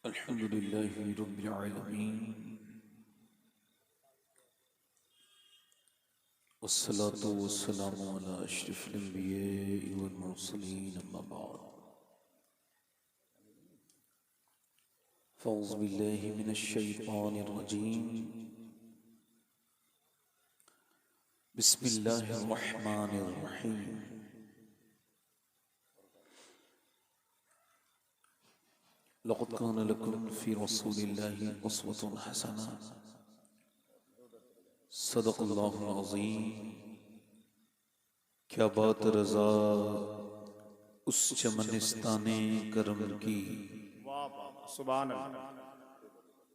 अल्हम्दुलिल्लाहि रब्बिल आलमीन वस्सलातु वस्सलामु अला अशरफिल अंबिया'i वल मुरसलीन अम्मा बाद फ़अऊज़ु बिल्लाहि मिनश शैतानिर रजीम बिस्मिल्लाहिर रहमानिर रहीम लक़द कान लकुम फ़ी रसूलिल्लाहि उस्वतुन हसना सदक़ल्लाहुल अज़ीम। क्या बात रज़ा उस चमनिस्ताने करम की, सुभान अल्लाह।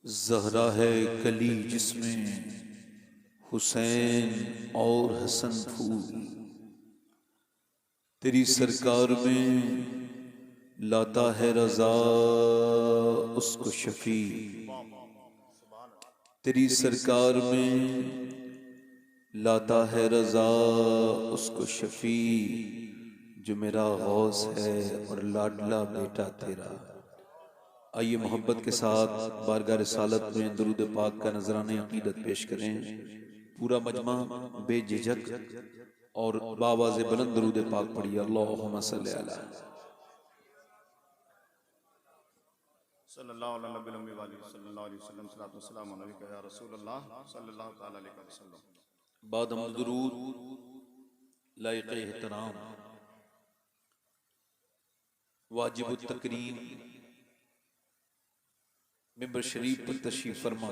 ज़हरा है कली जिसमें हुसैन और हसन फूल। तेरी सरकार में लाता है रज़ा उसको शफी। तेरी सरकार में लाता है रज़ा उसको शफी, जो मेरा गौस है और लाडला बेटा तेरा। आइए मोहब्बत के साथ बारगाह रिसालत में दुरूद पाक का नजराने अकीदत पेश करें। पूरा मजमा बेझिझक और बावाज़े बुलंद दुरूद पाक पढ़िए। अल्लाहुम्मा सल्ली अला सल्लल्लाहु अलैहि वसल्लम सल्लल्लाहु अलैहि वसल्लम अलैका या रसूलल्लाह सल्लल्लाहु तआला अलैहि वसल्लम। बाद हम दुरूद लायक़ एहतराम वाजिब तकरीम मिंबर शरीफ पर तशरीफ फरमा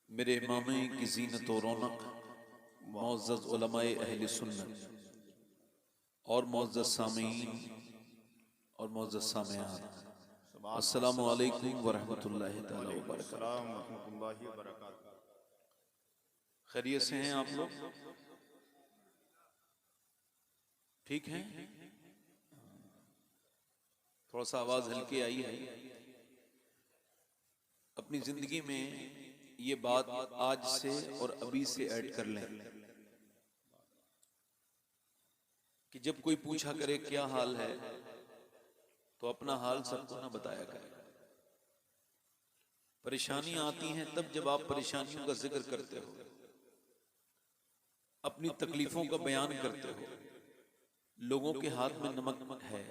मेरे इमामे की जीनत और रौनक मुअज़्ज़ज़ उलमाए अहले सुन्नत और मुअज़्ज़ज़ सामीईन और मुअज़्ज़ज़ सामिआत, अस्सलामु अलैकुम व रहमतुल्लाहि तआला व बरकातहू। अस्सलाम रहमतुल्लाहि व बरकातहू। खैरियत से हैं आप लोग? ठीक हैं? थोड़ा सा आवाज हल्की आई है। अपनी जिंदगी में ये बात आज से और अभी से ऐड कर लें कि जब कोई पूछा करे क्या हाल है, तो अपना हाल सबको ना बताया करें। परेशानियां आती हैं तब जब आप परेशानियों का जिक्र करते हो, अपनी तकलीफों का बयान करते हो। लोगों के हाथ में नमक है,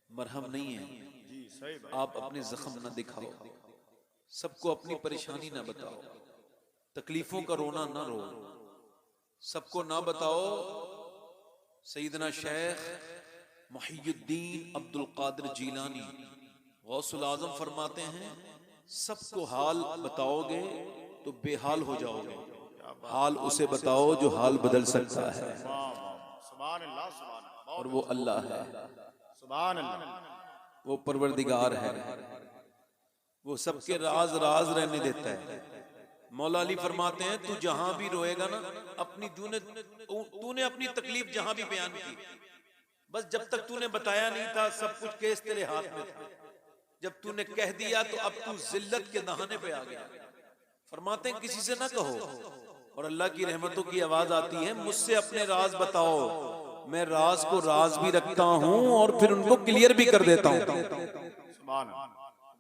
मरहम नहीं है। जी सही बात। आप अपने जख्म न दिखाओ, सबको अपनी परेशानी ना बताओ, तकलीफों का रोना ना रो, सबको ना बताओ। सैयदना शेख मुहियुद्दीन अब्दुल कादिर जीलानी गौसुल आजम फरमाते हैं, सबको हाल बताओगे तो बेहाल हो जाओगे, हाल उसे बताओ जो हाल बदल सकता है, वाह वाह सुभान अल्लाह सुभान अल्लाह। और वो अल्लाह है, सुभान अल्लाह। वो परवरदिगार है, वो सबके राज राज रहने देता है। मौला अली फरमाते हैं, तू जहां भी रोएगा ना, अपनी तूने अपनी तकलीफ जहां भी बयान की, बस जब तक तूने बताया नहीं था सब कुछ केस तेरे हाथ में था। जब तूने कह दिया तो अब तू जिल्लत के दहाने पे आ गया। फरमाते हैं किसी से ना कहो, और अल्लाह की रहमतों की आवाज आती है, मुझसे अपने राज बताओ, मैं राज को राज भी रखता हूं और फिर उनको क्लियर भी कर देता हूं। सुभान अल्लाह।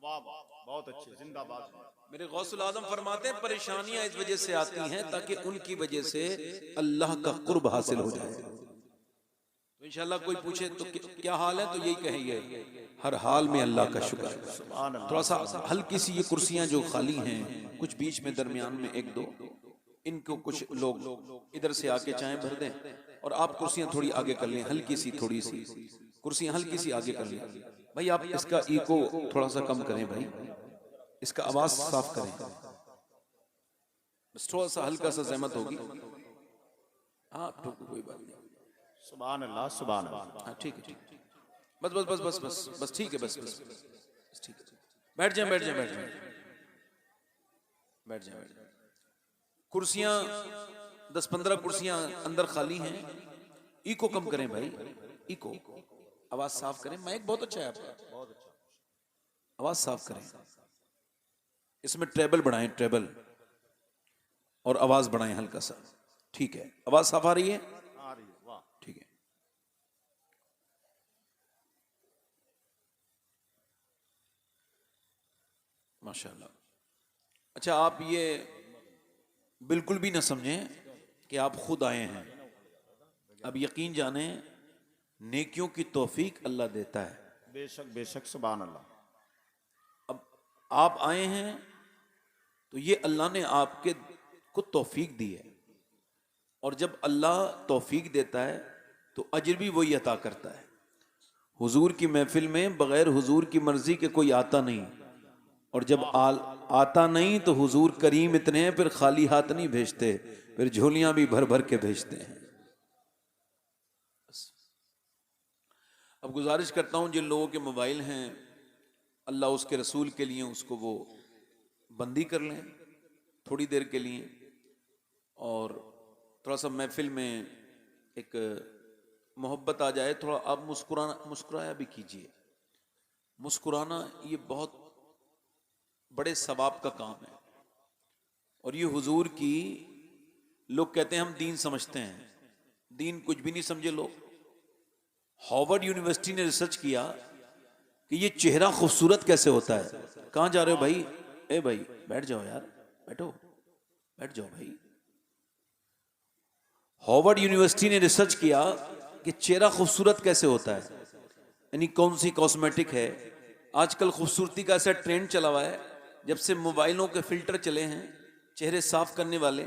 वाह वाह बहुत अच्छे, जिंदाबाद। मेरे गौसुल आजम फरमाते हैं, परेशानियां इस वजह से आती हैं ताकि उनकी वजह से अल्लाह का कुर्ब हासिल हो जाए। तो इंशाल्लाह कोई पूछे तो क्या हाल है, तो यही कहेंगे, हर हाल में अल्लाह का शुक्र है। थोड़ा सा हल्की सी ये कुर्सियां जो खाली हैं, कुछ बीच में दरमियान में एक दो, इनको कुछ लोग इधर से आके चाय भर दें, और आप कुर्सियां थोड़ी आगे कर लें, हल्की सी, थोड़ी सी कुर्सियां हल्की सी आगे कर लें। भाई आप इसका इको थोड़ा सा कम करें, भाई इसका आवाज साफ करें, बस थोड़ा सा हल्का सा जहमत होगी। हाँ तो कोई बात नहीं। सुभान अल्लाह सुभान अल्लाह। हाँ ठीक है, ठीक है। बस बस बस बस बस बस ठीक है, बस बस बस ठीक है। बैठ जाए, बैठ जाए, बैठ जाए, बैठ जाए। कुर्सियां 10-15 कुर्सियां अंदर खाली हैं। इको कम करें भाई, इको, आवाज साफ करें। माइक बहुत अच्छा है आपका, आवाज साफ करें। इसमें ट्रेबल बढ़ाएं, ट्रेबल, और आवाज बढ़ाएं हल्का सा। ठीक है, आवाज साफ आ रही है? आ रही है, वाह। ठीक है। माशाल्लाह। अच्छा, आप ये बिल्कुल भी ना समझें कि आप खुद आए हैं। अब यकीन जाने नेकियों की तौफीक अल्लाह देता है। बेशक बेशक, सुभान अल्लाह। अब आप आए हैं तो ये अल्लाह ने आपके को तौफीक दी है, और जब अल्लाह तौफीक देता है तो अजर भी वही अता करता है। हुजूर की महफिल में बगैर हुजूर की मर्जी के कोई आता नहीं, और जब आता नहीं तो हुजूर करीम इतने हैं, फिर खाली हाथ नहीं भेजते, फिर झोलियां भी भर भर के भेजते हैं। अब गुजारिश करता हूं, जिन लोगों के मोबाइल हैं, अल्लाह उसके रसूल के लिए उसको वो बंदी कर लें थोड़ी देर के लिए, और थोड़ा सा महफिल में एक मोहब्बत आ जाए, थोड़ा आप मुस्कुराया भी कीजिए। मुस्कुराना ये बहुत बड़े सवाब का काम है, और ये हुजूर की, लोग कहते हैं हम दीन समझते हैं, दीन कुछ भी नहीं समझे लोग। हार्वर्ड यूनिवर्सिटी ने रिसर्च किया कि ये चेहरा खूबसूरत कैसे होता है। कहां जा रहे हो भाई? ए भाई बैठ जाओ यार, बैठो, बैठ जाओ भाई। हार्वर्ड यूनिवर्सिटी ने रिसर्च किया कि चेहरा खूबसूरत कैसे होता है, यानी कौन सी कॉस्मेटिक है। आजकल खूबसूरती का ऐसा ट्रेंड चला हुआ है, जब से मोबाइलों के फिल्टर चले हैं चेहरे साफ करने वाले,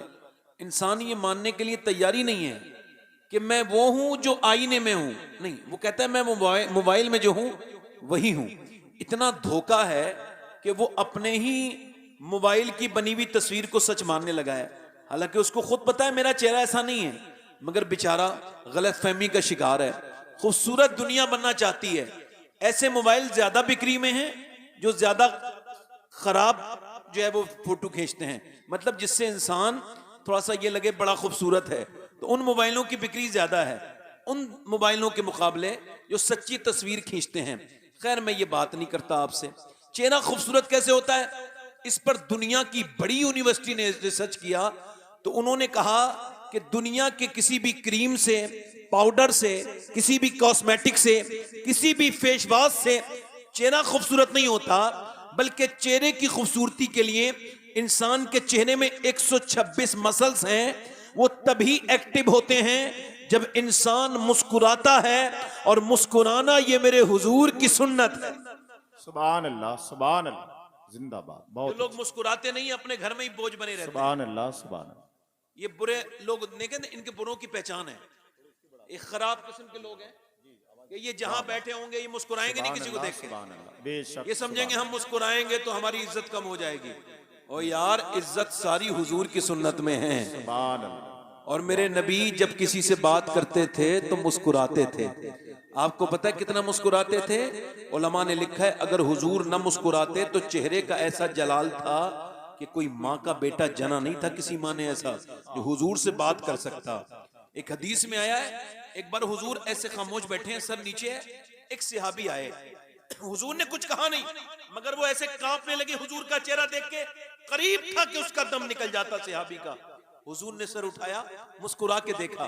इंसान ये मानने के लिए तैयारी नहीं है कि मैं वो हूं जो आईने में हूं। नहीं, वो कहता है मैं मोबाइल में जो हूं वही हूं। इतना धोखा है कि वो अपने ही मोबाइल की बनी हुई तस्वीर को सच मानने लगा है, हालांकि उसको खुद पता है मेरा चेहरा ऐसा नहीं है, मगर बेचारा गलत फहमी का शिकार है। खूबसूरत दुनिया बनना चाहती है। ऐसे मोबाइल ज्यादा बिक्री में हैं जो ज्यादा खराब जो है वो फोटो खींचते हैं, मतलब जिससे इंसान थोड़ा सा ये लगे बड़ा खूबसूरत है, तो उन मोबाइलों की बिक्री ज्यादा है उन मोबाइलों के मुकाबले जो सच्ची तस्वीर खींचते हैं। खैर, मैं ये बात नहीं करता आपसे चेहरा खूबसूरत कैसे होता है। इस पर दुनिया की बड़ी यूनिवर्सिटी ने रिसर्च किया, तो उन्होंने कहा कि दुनिया के किसी भी क्रीम से, पाउडर से, किसी भी कॉस्मेटिक से, किसी भी फेस वॉश से चेहरा खूबसूरत नहीं होता, बल्कि चेहरे की खूबसूरती के लिए इंसान के चेहरे में 126 मसल्स हैं, वो तभी एक्टिव होते हैं जब इंसान मुस्कुराता है, और मुस्कुराना ये मेरे हुजूर की सुन्नत है। सुभान अल्लाह, सुभान अल्लाह, जिंदाबाद। जो बहुत लोग मुस्कुराते नहीं, अपने घर में ही बोझ बने रहते हैं। सुभान अल्लाह, सुभान अल्लाह। ये बुरे लोग देखें, इनके बुरों की पहचान है, ये खराब किस्म के लोग हैं कि ये जहां बैठे होंगे ये मुस्कुराएंगे नहीं किसी को देख के, सुभान अल्लाह, बेशक। ये समझेंगे हम मुस्कुराएंगे तो हमारी इज्जत कम हो जाएगी। और यार, इज्जत सारी हुजूर की सुन्नत में है। सुभान अल्लाह। और मेरे नबी जब किसी से बात करते थे तो मुस्कुराते थे। आपको पता है कितना मुस्कुराते थे? उलमा ने लिखा है अगर हुजूर न मुस्कुराते तो चेहरे का ऐसा जलाल था कि कोई माँ का बेटा जना नहीं था किसी माँ ने ऐसा जो हुजूर से बात कर सकता। एक हदीस में आया है, एक बार हुजूर ऐसे खामोश बैठे हैं, सर नीचे है, एक सिहाबी आए, हुजूर ने कुछ कहा नहीं, मगर वो ऐसे कांपने लगे हुजूर का चेहरा देख के, करीब था कि उसका दम निकल जाता सिहाबी का। हुजूर ने सर उठाया, मुस्कुरा के देखा,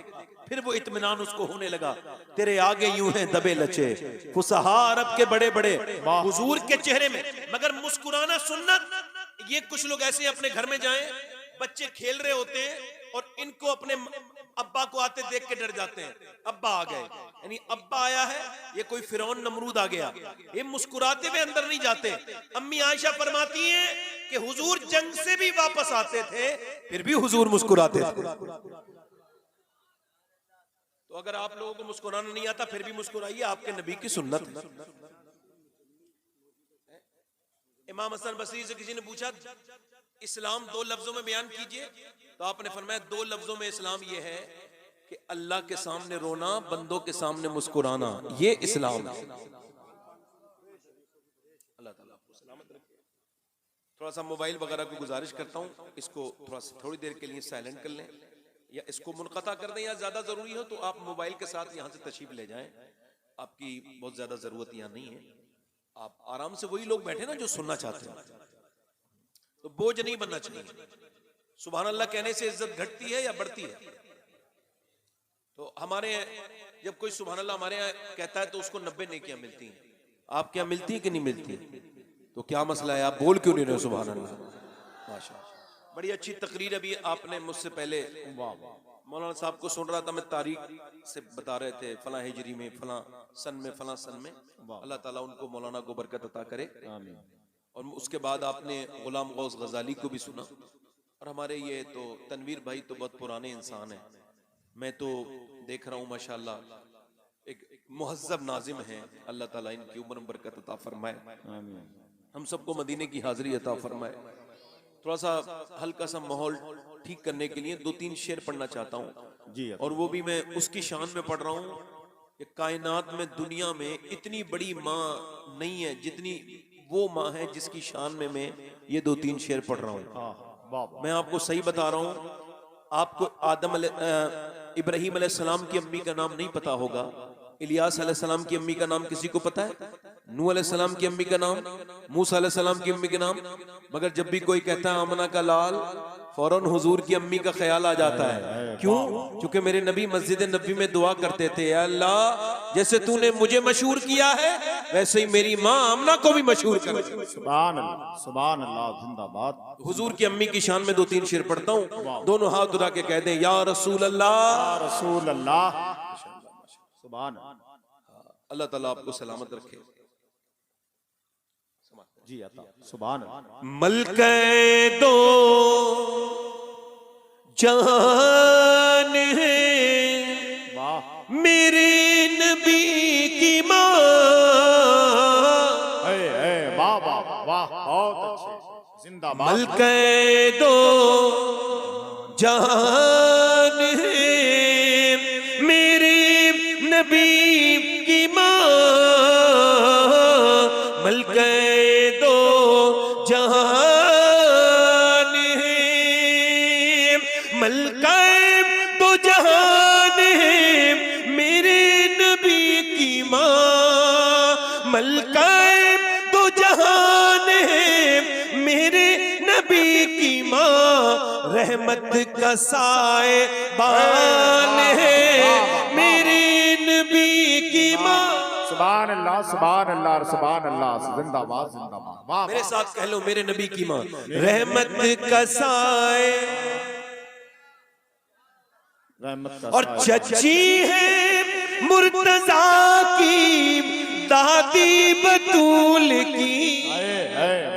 फिर वो इत्मीनान उसको होने लगा। तेरे आगे यूं हैं दबे लचे फुसहा अरब के बड़े बड़े, हुजूर के चेहरे में। मगर मुस्कुराना सुन्नत। ये कुछ लोग ऐसे अपने घर में जाएं, बच्चे खेल रहे होते हैं और इनको अपने अब्बा को आते देख के डर जाते हैं, अब्बा आ गए, यानी अब्बा आया है, ये कोई फिरौन नमरूद आ गया। ये मुस्कुराते हुए अंदर नहीं जाते। अम्मी आयशा फरमाती हैं कि हुजूर जंग से भी वापस आते थे, फिर भी हुजूर मुस्कुराते थे। तो अगर आप लोगों को मुस्कुराना नहीं आता फिर भी मुस्कुराइए, आपके नबी की सुन्नत है। इमाम हसन बसरी से किसी ने पूछा इस्लाम दो लफ्जों में बयान कीजिए, तो आपने फरमाया दो लफ्जों में इस्लाम यह है कि अल्लाह के सामने रोना, बंदों के सामने मुस्कुराना, ये इस्लाम है। अल्लाह ताला आपको सलामत रखे। थोड़ा सा मोबाइल वगैरह को गुजारिश करता हूँ, इसको थोड़ा सा थोड़ी देर के लिए साइलेंट कर लें या इसको मुनक़ता कर दें, या ज्यादा जरूरी हो तो आप मोबाइल के साथ यहाँ से तशरीफ ले जाएं, आपकी बहुत ज्यादा जरूरत यहाँ नहीं है। आप आराम से, वही लोग बैठे ना जो सुनना चाहते हैं, तो बोझ नहीं बनना चाहिए। सुभान अल्लाह कहने से इज्जत घटती है या बढ़ती है? तो हमारे जब कोई सुभान अल्लाह हमारे यहाँ कहता है तो उसको 90 नेकियां मिलती हैं। आपके यहाँ मिलती है कि नहीं मिलती? तो तो क्या मसला है, आप बोल क्यों नहीं रहे सुभान अल्लाह। माशाअल्लाह, बड़ी अच्छी तकरीर अभी आपने मुझसे पहले मौलाना साहब को सुन रहा था, मैं तारीख से बता रहे थे, फला हिजरी में, फला सन में, फला सन में। अल्लाह ताला उनको, मौलाना को बरकत अता करे। और उसके बाद आपने गुलाम गौस गजाली को भी सुना। और हमारे ये तो तनवीर भाई तो बहुत पुराने इंसान हैं, मैं तो देख रहा हूँ माशाल्लाह एक मुहज्जब नाजिम हैं। अल्लाह ताला इनकी उम्र में बरकत अता फरमाए, हम सबको मदीने की हाजिरी अता फरमाए। थोड़ा सा हल्का सा माहौल ठीक करने के लिए 2-3 शेर पढ़ना चाहता हूँ जी। और वो भी मैं उसकी शान में पढ़ रहा हूँ कि कायनात में, दुनिया में इतनी बड़ी माँ नहीं है जितनी वो माँ है जिसकी शान में मैं ये 2-3 शेर पढ़ रहा हूँ। मैं आपको सही बता रहा हूँ, आपको इब्राहिम अलैहिस्सलाम की अम्मी का नाम नहीं पता होगा, इलियास अलैहिस्सलाम की अम्मी का नाम किसी को पता है? नूह अलैहिस्सलाम की अम्मी का नाम, मूसा अलैहिस्सलाम की अम्मी का नाम। मगर जब भी कोई कहता है आमना का लाल, फौरन हुजूर की अम्मी का ख्याल आ जाता है। क्यों? क्योंकि मेरे नबी मस्जिद नबी में दुआ करते थे, अल्लाह जैसे तूने मुझे मशहूर किया है वैसे ही मेरी माँ आमना को भी मशहूर कर। सुभान अल्लाह, सुभान अल्लाह, जिंदाबाद। हुजूर की अम्मी की शान में 2-3 शेर पढ़ता हूँ, दोनों हाथ उठा के कह दें या रसूल अल्लाह, या रसूल अल्लाह। सुभान अल्लाह ताला आपको सलामत रखे। जी अता, सुभान अल्लाह। मलके दो जान है वाह, मेरे नबी की माँ, वाह वाह वाह, बहुत अच्छे, जिंदाबाद। मलके दो जान है मेरे नबी की माँ, मलके दो जहान है, मलके दो जहान है मेरे नबी की माँ, मलके दो जहान है मेरे नबी की माँ, रहमत का साए बान है मेरे नबी की माँ। सुभान अल्लाह, सुभान अल्लाह, सुभान अल्लाह, जिंदाबाद, जिंदाबाद। वाह, मेरे साथ कह लो, मेरे नबी की माँ, रहमत का साए रहमत का और चची है मुर्तजा की, दादी बतूल की।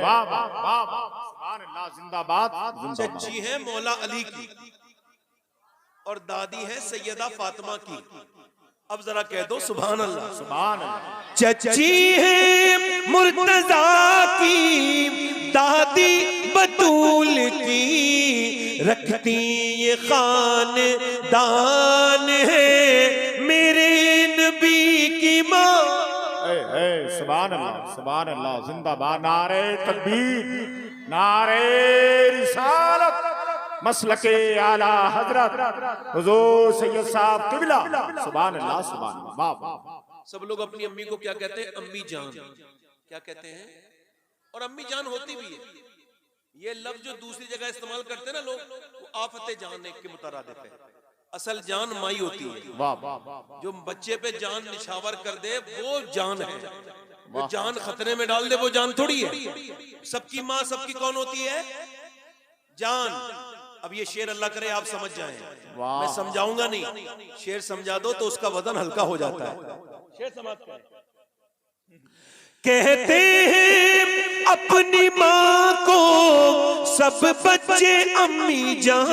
वाह वाह वाह वाह, सुभान अल्लाह, जिंदाबाद। चची है मौला अली की और दादी है सैयदा फातिमा की। अब जरा कह दो सुभान अल्लाह, सुभान अल्लाह। चची है मुर्तजा की, दादी बतूल की, रखती ये खानदान है मेरे नबी की माँ। सुभान अल्लाह, सुभान अल्लाह, जिंदाबाद। नारे तकबीर, नारे रिसालत, मसलके आला हजरत हुजूर सैयद साहब किबला। सुभान अल्लाह, सुभान अल्लाह, वाह वाह। सब लोग अपनी अम्मी को क्या कहते हैं? अम्मी जान। क्या कहते हैं? और अम्मी जान होती भी है। ये लफ्ज जो दूसरी जगह इस्तेमाल करते हैं ना लोग, वो आफते जान के मुतरादिफ है। असल जान माई होती है। वाह वाह, जो बच्चे पे जान निछावर कर दे वो जान है, वो जान खतरे में डाल दे वो जान थोड़ी है। सबकी माँ सबकी कौन होती है? जान। अब ये शेर अल्लाह करे आप समझ जाएं, मैं समझाऊंगा नहीं, शेर समझा दो तो उसका वजन हल्का हो जाता है। शेर समाप्त करें। कहते हैं अपनी माँ को सब बच्चे अम्मी जान,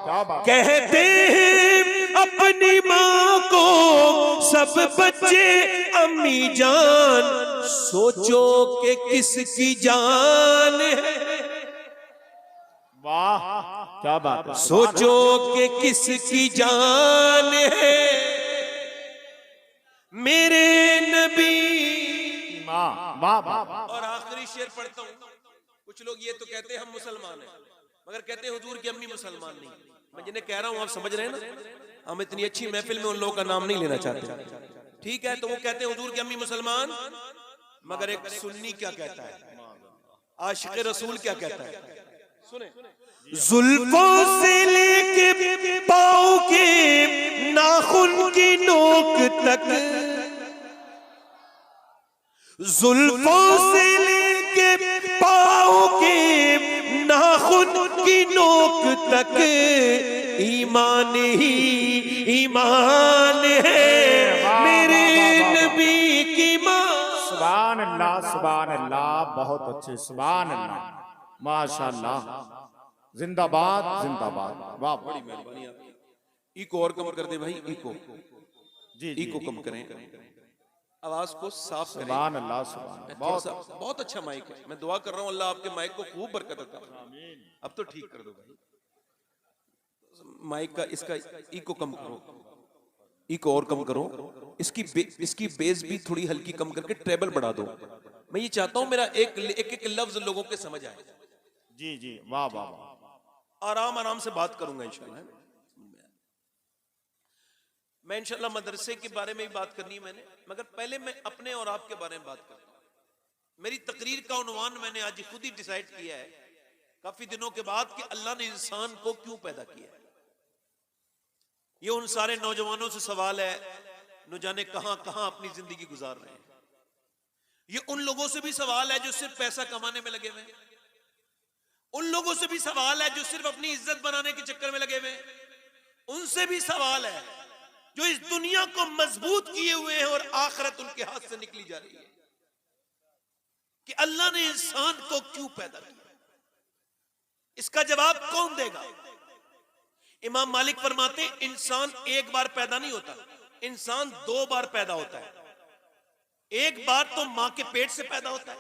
क्या बात। कहते हैं अपनी माँ को सब बच्चे अम्मी जान, सोचो कि किसकी जान है। वाह, क्या बात है। सोचो कि किसकी जान है मेरे नबी। वाह वाह। और आखिरी शेर पढ़ता हूँ। कुछ लोग ये तो कहते हैं हम मुसलमान हैं, मगर कहते हैं हुजूर की अम्मी मुसलमान नहीं। मैं जिन्हें कह रहा हूँ आप समझ रहे हैं ना, हम इतनी अच्छी महफिल में उन लोगों का नाम नहीं लेना चाहते। ठीक है, तो वो कहते हैं हुजूर की अम्मी मुसलमान, मगर एक सुन्नी क्या कहता है, आशिक रसूल क्या कहता है, सुने। जुल्फों से लेके पाँव के नाखून की नोक तक जुल्फों से लेके पाँव के नाखून की नोक तक ईमान ही ईमान है मेरे नबी की माँ। सुभान अल्लाह, सुभान अल्लाह, बहुत अच्छे, सुभान अल्लाह, माशाअल्लाह, जिंदाबाद जिंदाबाद, वाह, बड़ी मेहरबानी आपकी। इको और कम कर दे भाई, इको जी इको कम करें, आवाज को साफ करें। सुभान अल्लाह, सुभान, बहुत अच्छा माइक है। मैं दुआ कर रहा हूँ अल्लाह आपके माइक को खूब बरकत अता फरमाए। अब तो ठीक कर दो भाई माइक का, इसका इको कम करो, इको और कम करो, इसकी बेस भी थोड़ी हल्की कम करके ट्रेबल बढ़ा दो। मैं ये चाहता हूं मेरा एक लफ्ज लोगों के समझ आए। जी जी, वाह वाह वाह, आराम आराम से बात करूंगा इंशाल्लाह। मैं इंशाल्लाह मदरसे के बारे में ही बात करनी है मैंने, मगर पहले मैं अपने और आपके बारे में बात करता हूं। मेरी तकरीर का उन्वान मैंने आज खुद ही डिसाइड किया है काफी दिनों के बाद कि अल्लाह ने इंसान को क्यों पैदा किया है। ये उन सारे नौजवानों से सवाल है न जाने कहां कहां अपनी जिंदगी गुजार रहे हैं। ये उन लोगों से भी सवाल है जो सिर्फ पैसा कमाने में लगे हुए हैं। उन लोगों से भी सवाल है जो सिर्फ अपनी इज्जत बनाने के चक्कर में लगे हुए हैं। उनसे भी सवाल है जो इस दुनिया को मजबूत किए हुए हैं और आखिरत उनके हाथ से निकली जा रही है कि अल्लाह ने इंसान को क्यों पैदा किया। इसका जवाब कौन देगा? इमाम मालिक फरमाते इंसान एक बार पैदा नहीं होता, इंसान दो बार पैदा होता है। एक बार तो मां के पेट से पैदा होता है,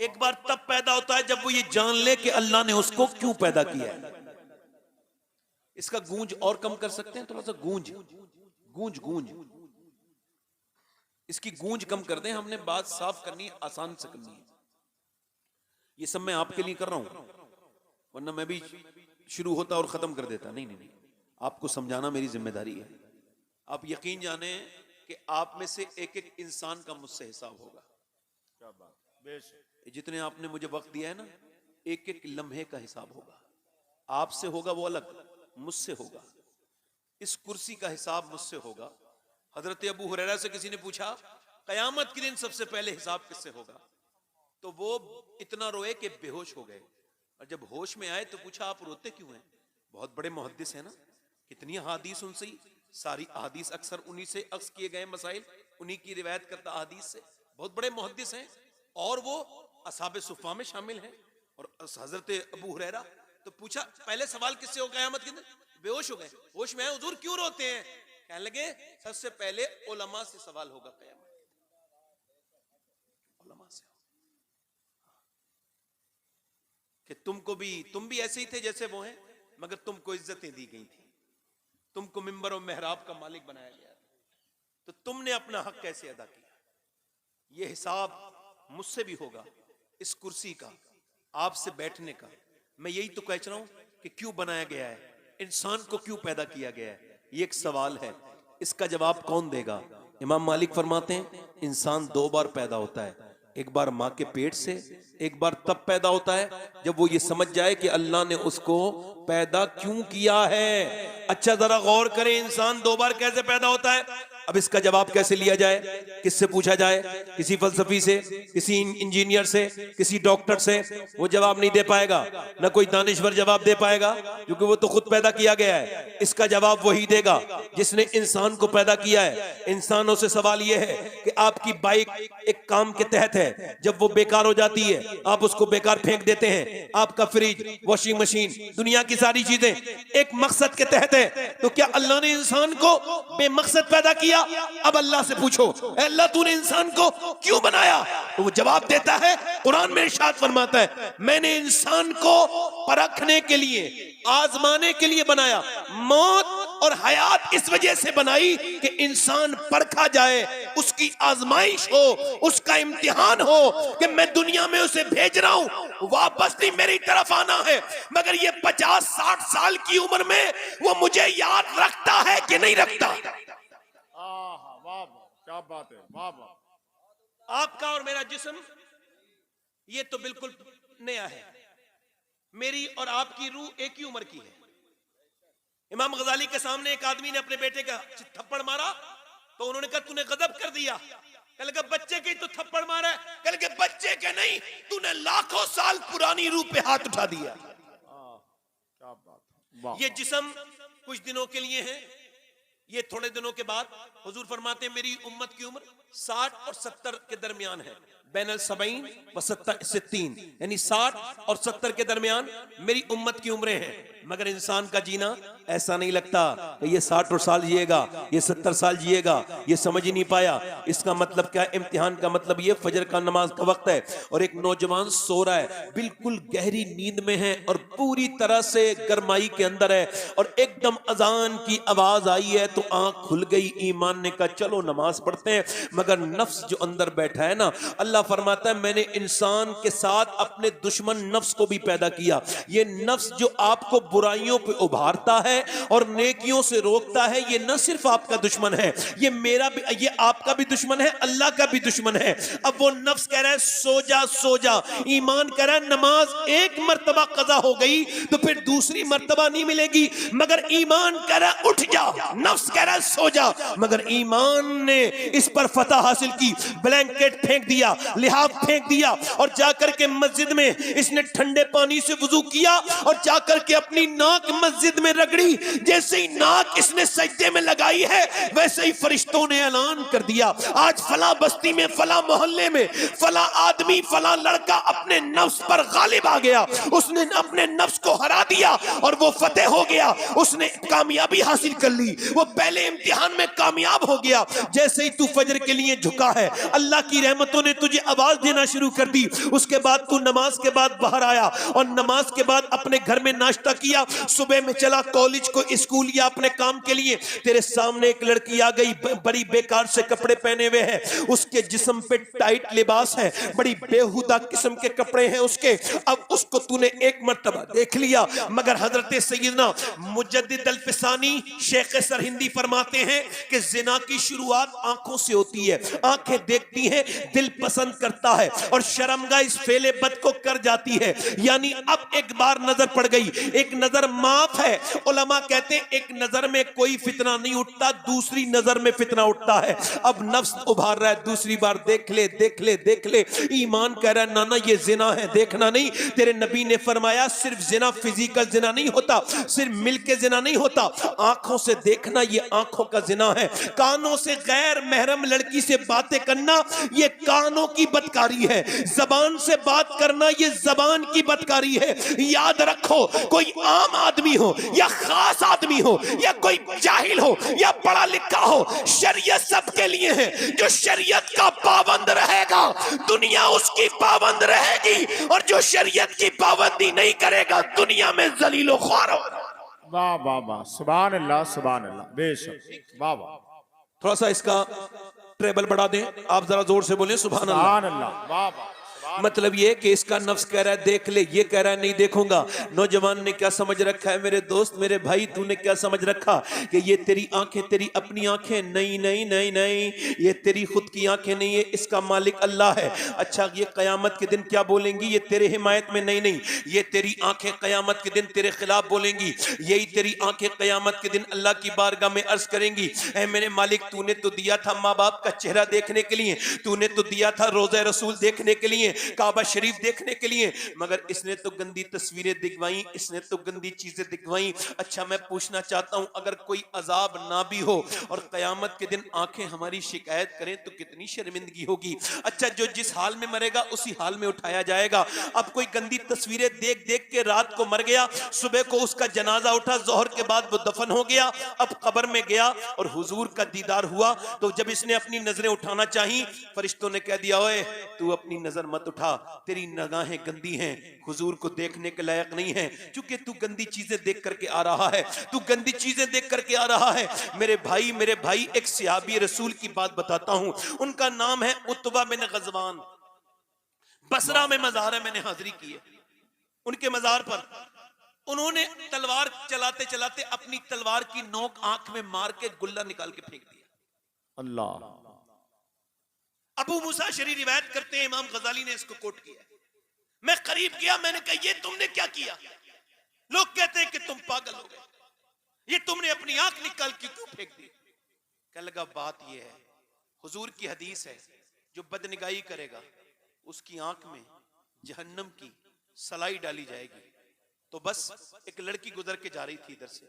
एक बार तब पैदा होता है जब वो ये जान ले कि अल्लाह ने उसको क्यों पैदा किया है। इसका गूंज और कम कर सकते हैं, थोड़ा सा गूंज गूंज गूंज, इसकी गूंज कम कर दें। हमने बात साफ करनी है, आसान से करनी है। ये सब मैं आपके लिए कर रहा हूं, वरना मैं भी शुरू होता और खत्म कर देता। नहीं नहीं नहीं, आपको समझाना मेरी जिम्मेदारी है। आप यकीन जाने कि आप में से एक एक इंसान का मुझसे हिसाब होगा। क्या बात, बेशक, जितने आपने मुझे वक्त दिया है ना, एक एक लम्हे का हिसाब होगा। आपसे होगा वो अलग, मुझसे होगा। इस कुर्सी का हिसाब मुझसे होगा। हजरत अबू हुरैरा से किसी ने पूछा कयामत के दिन सबसे पहले हिसाब किससे होगा, तो वो इतना रोए कि बेहोश हो गए। और जब होश में आए तो पूछा आप रोते क्यों हैं? बहुत बड़े मुहद्दिस है ना, कितनी अहादीस उनसे, सारी अहादीस अक्सर उन्हीं से अक्स किए गए मसाइल, उन्हीं की रिवायत करता अहादीस से। बहुत बड़े मुहद्दिस हैं और वो असहाबे सुफ़ा में शामिल हैं। और हजरत अबू हुरैरा तो पूछा पहले सवाल किससे हो कयामत के दिन? बेहोश हो गए, होश में है, हुजूर क्यों रोते हैं? कहने लगे सबसे पहले उलमा से सवाल होगा कयामत, उलमा से, कि तुम भी ऐसे ही थे जैसे वो हैं, मगर तुमको इज्जतें दी गई थी, तुमको मिंबर और मेहराब का मालिक बनाया गया, तो तुमने अपना हक कैसे अदा किया? यह हिसाब मुझसे भी होगा, इस कुर्सी का, आपसे बैठने का। मैं यही तो कह रहा हूं कि क्यों बनाया गया है, इंसान को क्यों पैदा किया गया है, ये एक सवाल है। इसका जवाब कौन देगा? इमाम मालिक फरमाते हैं इंसान दो बार पैदा होता है, एक बार मां के पेट से, एक बार तब पैदा होता है जब वो ये समझ जाए कि अल्लाह ने उसको पैदा क्यों किया है। अच्छा जरा गौर करें, इंसान दो बार कैसे पैदा होता है? अब इसका जवाब कैसे लिया जाए, किससे पूछा जाए? किसी फलसफी से, किसी इंजीनियर से, किसी डॉक्टर से? वो जवाब नहीं दे पाएगा, ना कोई दानिश्वर जवाब दे पाएगा, क्योंकि वो तो खुद पैदा किया गया है। इसका जवाब वही देगा जिसने इंसान को पैदा किया है। इंसानों से सवाल यह है कि आपकी बाइक एक काम के तहत है, जब वो बेकार हो जाती है आप उसको बेकार फेंक देते हैं। आपका फ्रिज, वॉशिंग मशीन, दुनिया की सारी चीजें एक मकसद के तहत है, तो क्या अल्लाह ने इंसान को बेमकसद पैदा किया? अब अल्लाह से पूछो अल्लाह तूने इंसान को क्यों बनाया? तो वो जवाब देता है, कुरान में इरशाद फरमाता है मैंने इंसान को परखने के लिए, आजमाने के लिए बनाया। मौत और हयात इस वजह से बनाई कि इंसान परखा जाए, उसकी आजमाइश हो, उसका इम्तिहान हो कि मैं दुनिया में उसे भेज रहा हूं, वापस नहीं मेरी तरफ आना है, मगर ये 50-60 साल की उम्र में वो मुझे याद रखता है कि नहीं रखता? वाह, क्या बात है, वाह वाह। आपका और मेरा जिस्म ये तो बिल्कुल नया है, मेरी और आपकी रूह एक ही उम्र की है। इमाम गजाली के सामने एक आदमी ने अपने बेटे का थप्पड़ मारा तो उन्होंने कहा तूने गजब कर दिया, कह लगा बच्चे के तो थप्पड़ मारा है, कह लगे बच्चे के नहीं, तूने लाखों साल पुरानी रूह पे हाथ उठा दिया। क्या बात है, वाह। ये जिस्म कुछ दिनों के लिए है, ये थोड़े दिनों के बाद हुजूर फरमाते हैं मेरी उम्मत की उम्र 60 और 70 के दरमियान है, बैनल 70 व 60 यानी 60 और 70 के दरमियान मेरी उम्मत की उम्रें हैं। मगर इंसान का जीना ऐसा नहीं लगता कि ये 60 और साल जिएगा, ये 70 साल जिएगा, ये समझ ही नहीं पाया। इसका मतलब क्या? इम्तिहान का मतलब ये फजर का नमाज का वक्त है और एक नौजवान सो रहा है, बिल्कुल गहरी नींद में है और पूरी तरह से गरमाई के अंदर है और एकदम अजान की आवाज आई है तो आंख खुल गई। ईमान ने कहा चलो नमाज पढ़ते हैं, मगर नफ्स जो अंदर बैठा है ना, अल्लाह फरमाता है मैंने इंसान के साथ अपने दुश्मन नफ्स को भी पैदा किया। ये नफ्स जो आपको बुराइयों पे उभारता है और नेकियों से रोकता है, ये न सिर्फ आपका दुश्मन है, ये मेरा भी, ये आपका भी दुश्मन है, अल्लाह का भी दुश्मन है। अब वो नफ्स कह रहा है सो जा सो जा, ईमान कह रहा है नमाज एक मर्तबा कज़ा हो गई तो फिर दूसरी मर्तबा नहीं मिलेगी, मगर ईमान कह रहा है उठ जा, नफ्स कह रहा है सो जा। मगर ईमान ने इस पर फतह हासिल की, ब्लैंकेट फेंक दिया, लिहाफ फेंक दिया और जाकर के मस्जिद में इसने ठंडे पानी से वुजू किया और जाकर के अपनी नाक मस्जिद में रगड़ी। जैसे ही नाक इसने सजदे में लगाई है वैसे ही फरिश्तों ने ऐलान कर दिया आज फला बस्ती में, फला मोहल्ले में, फला आदमी, फला लड़का अपने नफ्स पर गालिब आ गया, उसने अपने नफ्स को हरा दिया और वो फतेह हो गया, उसने कामयाबी हासिल कर ली, वो पहले इम्तिहान में कामयाब हो गया। जैसे ही तू फजर के लिए झुका है, अल्लाह की रहमतों ने तुझे आवाज देना शुरू कर दी। उसके बाद तू नमाज के बाद बाहर आया और नमाज के बाद अपने घर में नाश्ता किया, सुबह में चला कॉलेज को, स्कूल या अपने काम के लिए। तेरे सामने एक लड़की आ गई, बड़ी बेकार से कपड़े पहने हुए है, उसके जिस्म पे टाइट लिबास है, बड़ी बेहुदा किस्म के कपड़े हैं उसके। अब उसको तूने एक मर्तबा देख लिया, मगर हजरत सैयदना मुजद्दिद अल-फिसानी शेख सरहिंदी फरमाते हैं कि जिना की शुरुआत आंखों से होती है, आंखें देखती हैं, दिल पसंद करता है और शर्मगा इस फेले बद को कर जाती है। यानी अब एक बार नजर पड़ गई, एक नजर माफ है। उलमा कहते हैं एक नजर में कोई फितना नहीं उठता, दूसरी नजर में फितना उठता है। अब नफ्स उभार रहा है, दूसरी बार देख ले देख ले देख ले। ईमान कह रहा है ना ना ये जिना है, देखना नहीं। तेरे नबी ने फरमाया सिर्फ जिना फिजिकल जिना नहीं होता, सिर्फ मिलके जिना नहीं होता, आंखों से देखना ये आंखों का जिना है। कानों से गैर महरम लड़की से बातें करना ये कानों की बदकारी है। जबान से बात करना ये जबान की बदकारी है। याद रखो, कोई आम आदमी हो या खास आदमी हो या कोई जाहिल हो या पढ़ा लिखा हो, शरीयत सबके लिए है। जो शरीयत का पाबंद रहेगा दुनिया उसकी पाबंद रहेगी, और जो शरीयत की पाबंदी नहीं करेगा दुनिया में जलीलो ख्वार होगा। वाह वाह वाह, सुभान अल्लाह सुभान अल्लाह, बेशक, वाह वाह। थोड़ा सा इसका ट्रेबल बढ़ा दें, आप जरा जोर से बोलें सुभान अल्लाह। सुभान अल्लाह, वाह वाह। मतलब ये कि इसका नफ्स कह रहा है देख ले, ये कह रहा है नहीं देखूंगा। नौजवान ने क्या समझ रखा है, मेरे दोस्त मेरे भाई तूने क्या समझ रखा कि ये तेरी आंखें तेरी अपनी आंखें? नहीं नहीं नहीं नहीं, ये तेरी खुद की आंखें नहीं है, इसका मालिक अल्लाह है। अच्छा ये कयामत के दिन क्या बोलेंगी? ये तेरे हिमायत में नहीं नहीं, ये तेरी आंखें कयामत के दिन तेरे खिलाफ बोलेंगी। यही तेरी आंखें कयामत के दिन अल्लाह की बारगाह में अर्ज करेंगी, ऐ मेरे मालिक तूने तो दिया था माँ बाप का चेहरा देखने के लिए, तूने तो दिया था रोज़ा रसूल देखने के लिए, काबा शरीफ देखने के लिए, मगर इसने तो गंदी तस्वीरें दिखवाई, इसने तो गंदी चीजें दिखवाई। अच्छा मैं पूछना चाहता हूं, अगर कोई अजाब ना भी हो और कयामत के दिन आंखें हमारी शिकायत करें तो कितनी शर्मिंदगी होगी। अच्छा जो जिस हाल में मरेगा उसी हाल में उठाया जाएगा। अब कोई गंदी तस्वीरें देख देख के रात को मर गया, सुबह को उसका जनाजा उठा, जोहर के बाद वो दफन हो गया, अब कब्र में गया और हुजूर का दीदार हुआ, तो जब इसने अपनी नजरें उठाना चाही, फरिश्तों ने कह दिया ओए तू अपनी नजर मत उठा, तेरी निगाहें गंदी हैं, हुजूर को देखने के लायक नहीं है, क्योंकि तू गंदी चीजें देख करके आ रहा है, तू गंदी चीजें देख करके आ रहा है। मेरे भाई एक सहाबी रसूल की बात बताता हूं, उनका नाम है उत्बा बिन गजवान। बसरा में मजार है, मैंने हाजिरी की है उनके मजार पर। उन्होंने तलवार चलाते चलाते अपनी तलवार की नोक आंख में मार के गुल्ला निकाल के फेंक दिया। अल्लाह। अबू मूसा शरी रिवायत करते हैं, इमाम गजाली ने इसको कोट किया। मैं करीब गया, मैंने कहा ये तुमने क्या किया? लोग कहते हैं कि तुम पागल हो गए, ये तुमने अपनी आंख निकाल के क्यों फेंक दी? कह लगा बात ये है, हुजूर की हदीस है, जो बदनिगाही करेगा उसकी आंख में जहन्नम की सलाई डाली जाएगी। तो बस एक लड़की गुजर के जा रही थी इधर से,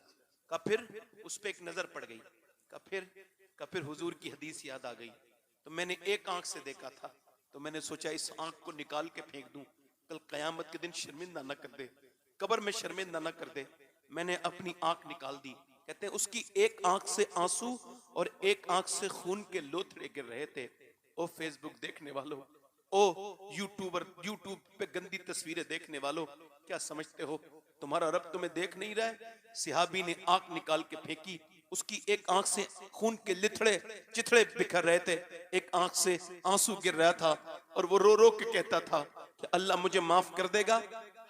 का फिर उस पे एक नजर पड़ गई, का फिर हुजूर की हदीस याद आ गई। तो मैंने एक आंख से देखा था, तो मैंने सोचा इस आंख को निकाल के फेंक दूं, कल कयामत के दिन शर्मिंदा न कर दे, कब्र में शर्मिंदा न कर दे। मैंने अपनी आंख निकाल दी। कहते हैं उसकी एक आंख से आंसू और एक आंख से खून के लोथड़े गिर रहे थे। ओ फेसबुक देखने वालों, ओ यूट्यूब पे गंदी तस्वीरें देखने वालों, क्या समझते हो तुम्हारा रब तुम्हें देख नहीं रहा है? सिहाबी ने आंख निकाल के फेंकी, उसकी एक आंख से खून के लिथड़े चिथड़े बिखर रहे थे, एक आंख से आंसू गिर रहा था, और वो रो रो के कहता था कि अल्लाह मुझे माफ कर देगा।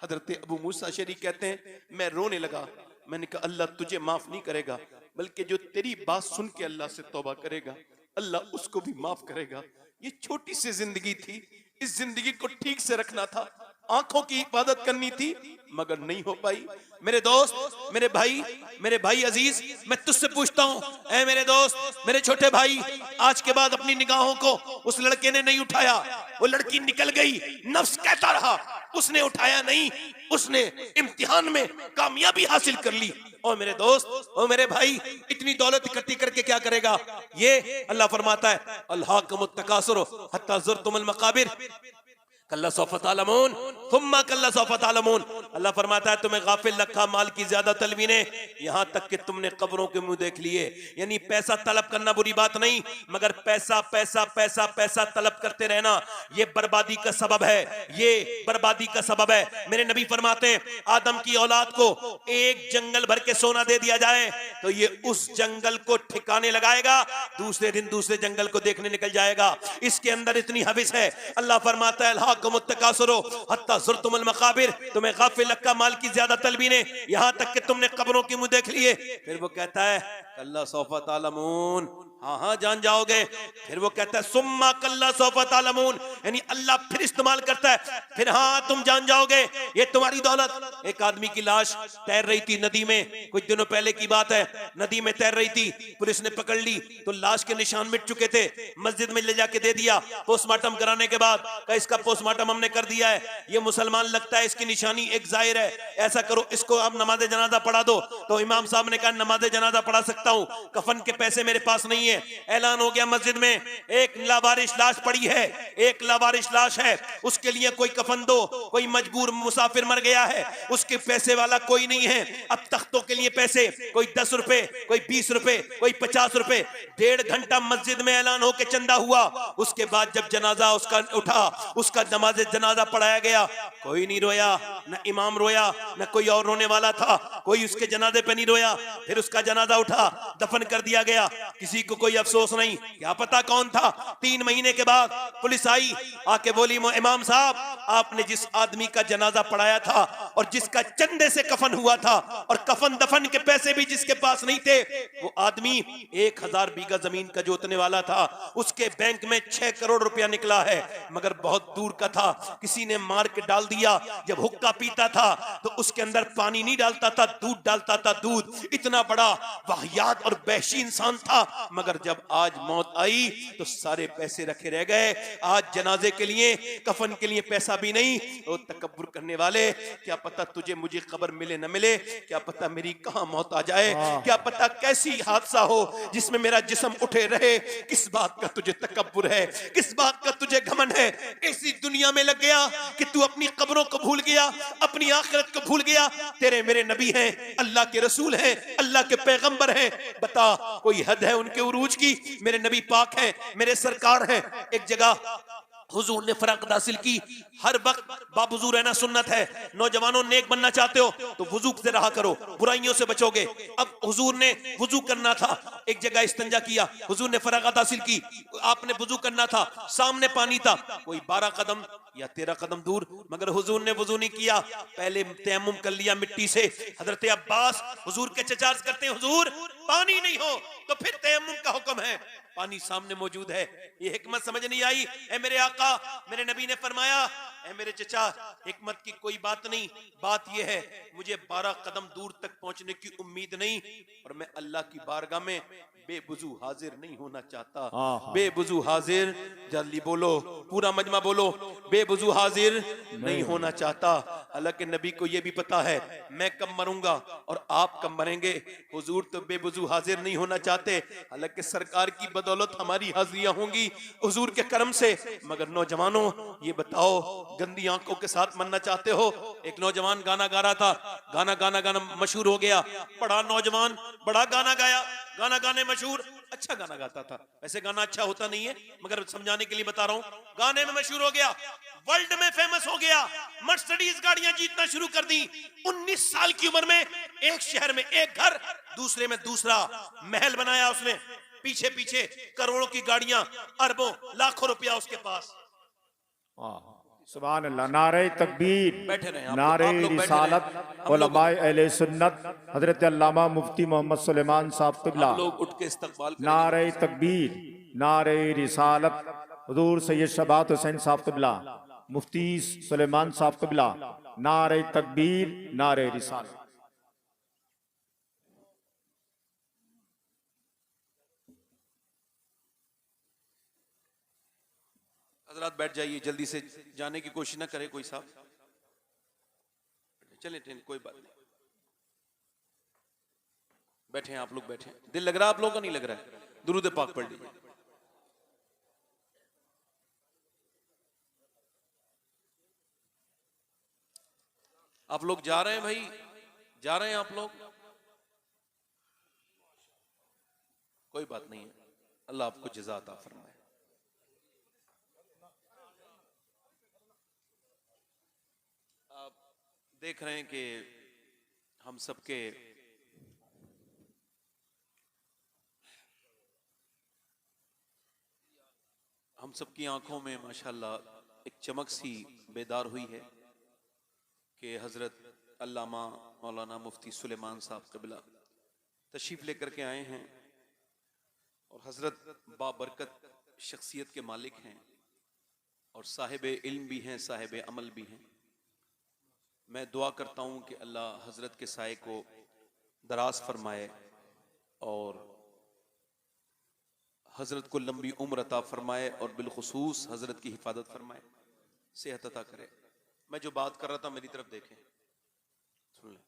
हजरत अबू मूसा अशअरी कहते हैं मैं रोने लगा। मैंने कहा अल्लाह तुझे माफ नहीं करेगा, बल्कि जो तेरी बात सुन के अल्लाह से तौबा करेगा अल्लाह उसको भी माफ करेगा। ये छोटी सी जिंदगी थी, इस जिंदगी को ठीक से रखना था, आंखों की इबादत करनी थी, मगर नहीं हो पाई। मेरे दोस्त, मेरे भाई अजीज, मैं तुझसे पूछता हूं, ऐ मेरे दोस्त, मेरे छोटे भाई, आज के बाद अपनी निगाहों को उस लड़के ने नहीं उठाया, वो लड़की निकल गई, नफ्स कहता रहा, उसने उठाया नहीं, उसने इम्तिहान में कामयाबी हासिल कर ली। और मेरे दोस्त, ओ मेरे भाई, इतनी दौलत इकट्ठी करके क्या करेगा? ये अल्लाह फरमाता है अल्हाकुमुत तकासुर हत्ता ज़ुरतुमुल मकाबिर कल्ला सौफा तालमून थुम्मा कल्ला सौफा तालमून। अल्लाह फरमाता है तुम्हें गाफिल रखा माल की ज्यादा तलबी ने, यहाँ तक कि तुमने कब्रों के मुंह देख लिए। यानी पैसा तलब करना बुरी बात नहीं, मगर पैसा पैसा पैसा पैसा तलब करते रहना ये बर्बादी का सबब है, ये बर्बादी का सबब है। मेरे नबी फरमाते हैं आदम की औलाद को एक जंगल भर के सोना दे दिया जाए तो ये उस जंगल को ठिकाने लगाएगा, दूसरे दिन दूसरे जंगल को देखने निकल जाएगा। इसके अंदर इतनी हविस है। अल्लाह फरमाता है हत्ता ज़ुरतुमुल मकाबिर, तुम्हें गाफिल रखा माल की ज्यादा तलबी ने, यहाँ तक कि तुमने कब्रों के मुंह देख लिए। फिर वो कहता है कल्ला सौफा तालमून, हाँ हाँ जान जाओगे। फिर वो कहता है सुम्मा कल्ला सौफा तालमून, यानी अल्लाह फिर इस्तेमाल करता है, फिर हाँ तुम जान जाओगे ये तुम्हारी दौलत। एक आदमी की लाश तैर रही थी नदी में, कुछ दिनों पहले की बात है, नदी में तैर रही थी, पुलिस ने पकड़ ली तो लाश के निशान मिट चुके थे, मस्जिद में ले जाके दे दिया। पोस्टमार्टम कराने के बाद कहा इसका पोस्टमार्टम हमने कर दिया है, ये मुसलमान लगता है, इसकी निशानी एक जाहिर है, ऐसा करो इसको अब नमाज जनाजा पढ़ा दो। तो इमाम साहब ने कहा नमाज जनाजा पढ़ा सकता हूँ, कफन के पैसे मेरे पास नहीं है। ऐलान हो गया मस्जिद में एक लावारिश लाश पड़ी है, एक लावारिश लाश है, उसके लिए कोई कफन दो, कोई मजबूर मुसाफिर मर गया है, उसके पैसे वाला कोई नहीं है। अब तख्तों के लिए पैसे, कोई 10 रुपए, कोई 20 रुपए, कोई 50 रुपए। 1.5 घंटा मस्जिद में ऐलान हो के चंदा हुआ, उसके बाद जब जनाजा उसका उठा, उसका नमाज जनाजा पढ़ाया गया, कोई नहीं रोया, न इमाम रोया, न कोई और रोने वाला था, कोई उसके जनाजे पे नहीं रोया। फिर उसका जनाजा उठा, दफन कर दिया गया, किसी को कोई अफसोस नहीं, क्या पता कौन था। 3 महीने के बाद पुलिस आई, आके बोली इमाम साहब आपने जिस आदमी का जनाजा पढ़ाया था और जिसका चंदे से कफन हुआ था और कफन दफन के पैसे भी जिसके पास नहीं थे, वो आदमी 1000 बीघा जमीन का जोतने वाला था, उसके बैंक में 6 करोड़ रुपया निकला है, मगर बहुत दूर का था, किसी ने मार के डाल दिया। जब हुक्का पीता था तो उसके अंदर पानी नहीं डालता था, दूध डालता था, दूध। इतना बड़ा वाहियात और वहशी इंसान था, मगर जब आज मौत आई तो सारे पैसे रखे रह गए। आज जनाजे के लिए, कफन के लिए पैसा भी नहीं। तो तकब्बुर करने वाले, क्या पता तुझे मुझे खबर मिले न मिले, क्या पता मेरी कहां मौत आ जाए, क्या पता कैसी हादसा हो जिसमें मेरा जिस्म उठे रहे। किस बात का तुझे तकब्बुर है, किस बात का तुझे घमंड है? ऐसी दुनिया में लग गया कि तू अपनी कब्रों को भूल गया, अपनी आखिरत को भूल गया। तेरे मेरे नबी हैं, अल्लाह के रसूल हैं, अल्लाह के पैगंबर हैं, बता कोई हद है उनके उरूज की? मेरे नबी पाक हैं, मेरे सरकार हैं। एक जगह हुजूर ने फरागत हासिल की, हर वक्त बावजू रहना सुन्नत है। नौजवानों नेक बनना चाहते हो तो वुजू से रहा करो, बुराइयों से बचोगे। अब हुजूर ने वुजू करना था, एक जगह इस्तिंजा किया, हुजूर ने फरागत हासिल की, आपने वुजू करना था, सामने पानी था, कोई 12 कदम या 13 कदम दूर, मगर हुजूर ने वुजू नहीं किया, पहले तयम्मुम कर लिया मिट्टी से। हजरत अब्बास हुजूर के चचार्ज करते हैं, हुजूर पानी नहीं हो तो फिर तयम्मुम का हुक्म है, पानी सामने मौजूद है। ये हिकमत समझ नहीं आई। ए मेरे आका, मेरे नबी ने फरमाया, ऐ मेरे चचा, हिकमत की कोई बात नहीं, बात यह है मुझे 12 कदम दूर तक पहुंचने की उम्मीद नहीं, और मैं अल्लाह की बारगाह में बेवजू हाजिर नहीं होना चाहता। बेवजू हाजिर, जल्दी बोलो, पूरा मजमा बोलो, बेवजू हाजिर नहीं होना चाहता। हालांकि नबी को यह भी पता है मैं कब मरूंगा और आप कब मरेंगे। हुजूर तो बेवजू हाजिर नहीं होना चाहते, हालांकि सरकार की बदौलत हमारी हाजिरियां होंगी हुजूर के करम से। मगर नौजवानों ये बताओ, गंदी आंखों के साथ मरना चाहते हो? एक नौजवान गाना गा रहा था, गाना गाना गाना मशहूर हो गया, बड़ा नौजवान बड़ा गाना गाया, गाना गाने मशहूर, अच्छा गाना गाता था। वैसे गाना अच्छा होता नहीं है, मगर समझाने के लिए बता रहा हूं, गाने में मशहूर हो गया, वर्ल्ड में फेमस हो गया, मर्सिडीज गाड़ियां जीतना शुरू कर दी। 19 साल की उम्र में एक शहर में एक घर, दूसरे में दूसरा महल बनाया उसने, पीछे पीछे करोड़ों की गाड़ियां, अरबों लाखों रुपया उसके पास। सुभान अल्लाह। नारे तकबीर, बैठे रहे नारे आप लोग बैठे रिसालत, रहे। उलमाए अहले सुन्नत हजरत अल्लामा मुफ्ती मोहम्मद सुलेमान साहब क़िबला, लोग उठ के इस्तकबाल करेंगे। नारे तकबीर, नारे रिसालत, हुजूर सैयद शबात हुसैन साहब क़िबला, मुफ्ती सुलेमान साहब क़िबला, नारे तकबीर, नारे रिसालत। हजरात बैठ जाइए, जल्दी से जाने की कोशिश ना करे कोई साहब, चले कोई बात नहीं, बैठे हैं आप लोग, बैठे हैं। दिल लग रहा है आप लोगों का? नहीं लग रहा है? दुरूद पाक पढ़ लीजिए। आप लोग जा रहे हैं भाई, जा रहे हैं आप लोग? कोई बात नहीं है, अल्लाह आपको जज़ा अता फरमाए। देख रहे हैं कि हम सबके आंखों में माशाल्लाह एक चमक सी बेदार हुई है कि हजरत अल्लामा मौलाना मुफ्ती सुलेमान साहब क़िबला तशरीफ लेकर के आए हैं, और हजरत बाबरकत शख्सियत के मालिक हैं और साहिब इल्म भी हैं, साहिब अमल भी हैं। मैं दुआ करता हूँ कि अल्लाह हजरत के साए को दराज फरमाए और हजरत को लंबी उम्र अता फरमाए, और बिलखुसूस हजरत की हिफाजत फरमाए, सेहत अता करे। मैं जो बात कर रहा था मेरी तरफ देखें, सुन लें।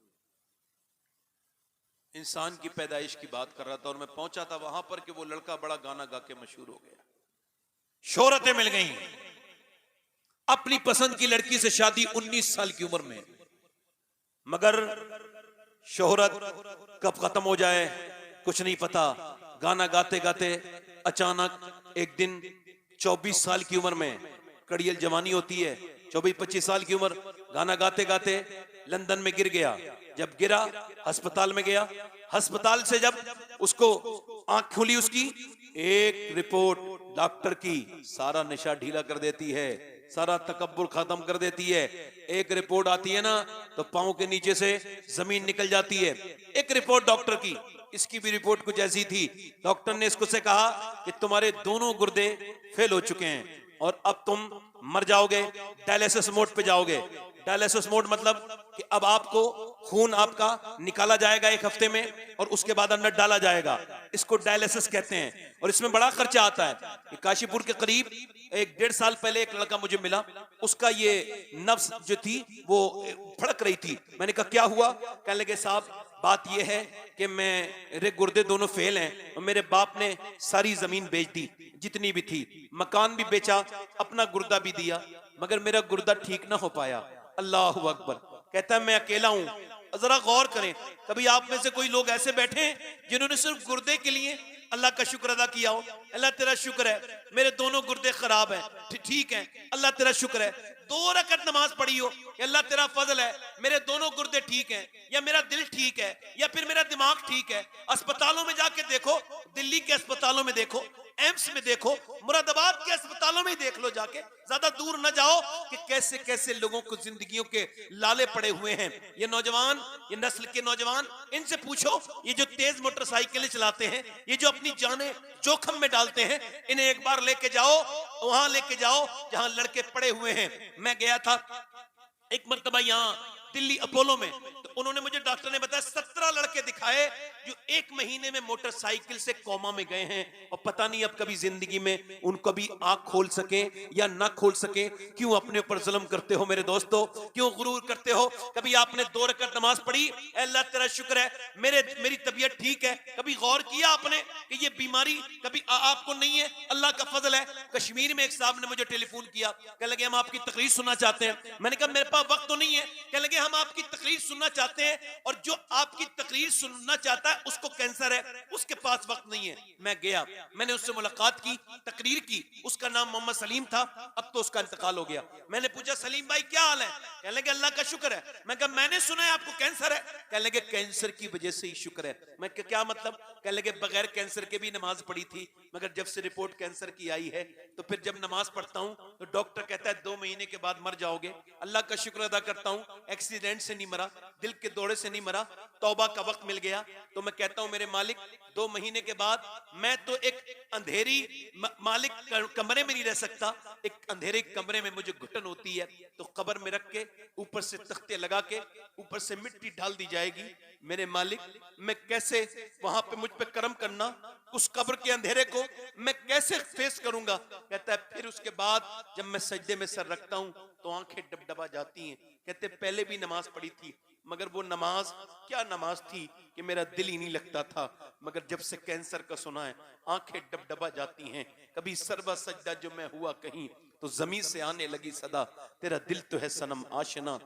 इंसान की पैदाइश की बात कर रहा था, और मैं पहुंचा था वहां पर कि वो लड़का बड़ा गाना गा के मशहूर हो गया, शोहरतें मिल गई, अपनी पसंद की लड़की से शादी 19 साल की उम्र में, मगर शोहरत कब खत्म हो जाए कुछ नहीं पता। गाना गाते गाते अचानक एक दिन 24 साल की उम्र में, कड़ियल जवानी होती है, 24-25 साल की उम्र, गाना गाते गाते लंदन में गिर गया। जब गिरा अस्पताल में गया, अस्पताल से जब उसको आंख खुली उसकी, एक रिपोर्ट डॉक्टर की सारा नशा ढीला कर देती है, सारा तकब्बुर खत्म कर देती है। एक रिपोर्ट आती है ना तो पांव के नीचे से जमीन निकल जाती है। एक रिपोर्ट डॉक्टर की, इसकी भी रिपोर्ट कुछ ऐसी थी। डॉक्टर ने इसको से कहा कि तुम्हारे दोनों गुर्दे फेल हो चुके हैं और अब तुम मर जाओगे, डायलिसिस मोड पे जाओगे। डायलिसिस मोड मतलब कि अब आपको खून आपका निकाला जाएगा 1 हफ्ते में, और उसके बाद अंदर डाला जाएगा। इसको डायलिसिस कहते हैं, और इसमें बड़ा खर्चा आता है। काशीपुर के करीब 1-1.5 साल पहले एक लड़का मुझे मिला, उसका ये नब्ज जो थी वो फड़क रही थी। मैंने कहा क्या हुआ? कहने लगे साहब बात ये है कि मेरे गुर्दे दोनों फेल हैं, और मेरे बाप ने सारी जमीन बेच दी जितनी भी थी, मकान भी बेचा, अपना गुर्दा भी दिया, मगर मेरा गुर्दा ठीक ना हो पाया। अल्लाह अकबर। कहता है मैं अकेला हूं। जरा गौर करें, कभी आप में से कोई लोग ऐसे बैठे हैं जिन्होंने सिर्फ गुर्दे के लिए अल्लाह का शुक्र अदा किया हो? अल्लाह तेरा शुक्र है मेरे दोनों गुर्दे खराब हैं, ठीक है, अल्लाह तेरा शुक्र है। 2 रकअत नमाज पढ़ी हो, अल्लाह तेरा फजल है मेरे दोनों गुर्दे ठीक हैं, या मेरा दिल ठीक है, या फिर मेरा दिमाग ठीक है। अस्पतालों में जाके देखो, दिल्ली के अस्पतालों में देखो, एम्स में देखो, मुरादाबाद के अस्पतालों में देख लो जाके, ज्यादा दूर न जाओ कि कैसे कैसे लोगों को जिंदगियों के लाले पड़े हुए हैं। ये नौजवान, ये नस्ल के नौजवान, इनसे पूछो, ये जो तेज मोटरसाइकिलें चलाते हैं, ये जो अपनी जानें जोखिम में डालते हैं, इन्हें एक बार लेके जाओ, वहां लेके जाओ जहां लड़के पड़े हुए हैं। मैं गया था एक मर्तबा यहाँ दिल्ली अपोलो में, तो उन्होंने मुझे, डॉक्टर ने बताया 17 लड़के दिखाए जो 1 महीने में मोटरसाइकिल से कोमा में गए हैं, और पता नहीं अब कभी जिंदगी में उनको भी आंख खोल सके या ना खोल सके। क्यों अपने ऊपर जुल्म करते हो मेरे दोस्तों, क्यों गुरूर करते हो? कभी आपने 2 रकात नमाज पढ़ी, अल्लाह तेरा शुक्र है मेरी तबीयत ठीक है, कभी गौर किया आपने कि ये बीमारी कभी आपको नहीं है, अल्लाह का फजल है। कश्मीर में एक साहब ने मुझे टेलीफोन किया, कहने लगे हम आपकी तकरीर सुनना चाहते हैं। मैंने कहा मेरे पास वक्त तो नहीं है। कहने लगे हम आपकी तकरीर सुनना चाहते हैं, और जो आपकी तकरीर सुनना चाहता है उसको कैंसर है, उसके पास वक्त नहीं है। मैं गया, मैंने उससे मुलाकात की, तकरीर की। उसका नाम मोहम्मद सलीम था, अब तो उसका इंतकाल हो गया। मैंने पूछा सलीम भाई क्या हाल है? कहने लगे अल्लाह का शुक्र है। मैं कहा मैंने सुना है आपको कैंसर है। कहने लगे कैंसर की वजह से ही शुक्र है। मैं क्या मतलब? कहने लगे बगैर कैंसर के भी नमाज पढ़ी थी, मगर जब से रिपोर्ट कैंसर की आई है, तो फिर जब नमाज पढ़ता हूं तो डॉक्टर कहता है 2 महीने के बाद मर जाओगे। अल्लाह का शुक्र अदा करता हूं, एक्सीडेंट से नहीं मरा, दिल के दौरे से नहीं मरा, तौबा का वक्त मिल गया। तो मैं कहता हूं मेरे मालिक 2 महीने के बाद, मैं तो एक अंधेरी मालिक कमरे में नहीं रह सकता, एक अंधेरे कमरे में मुझे घुटन होती है, तो कब्र में रख के ऊपर से तख्ते लगा के ऊपर से मिट्टी डाल दी जाएगी। मेरे मालिक मैं कैसे वहां पे मुझ पे करम करना, उस कब्र के अंधेरे को मैं कैसे फेस करूंगा? कहता है फिर उसके बाद जब मैं सजदे में सर रखता हूं तो आंखें डबडबा जाती हैं। कहते पहले भी नमाज पढ़ी थी, मगर वो नमाज क्या नमाज थी कि मेरा दिल ही नहीं लगता था, मगर जब से कैंसर का सुना है आंखें डबडबा जाती हैं। कभी सरबा सजदा जो मैं हुआ कहीं तो जमीन से आने लगी सदा, तेरा दिल तो है सनम आशना,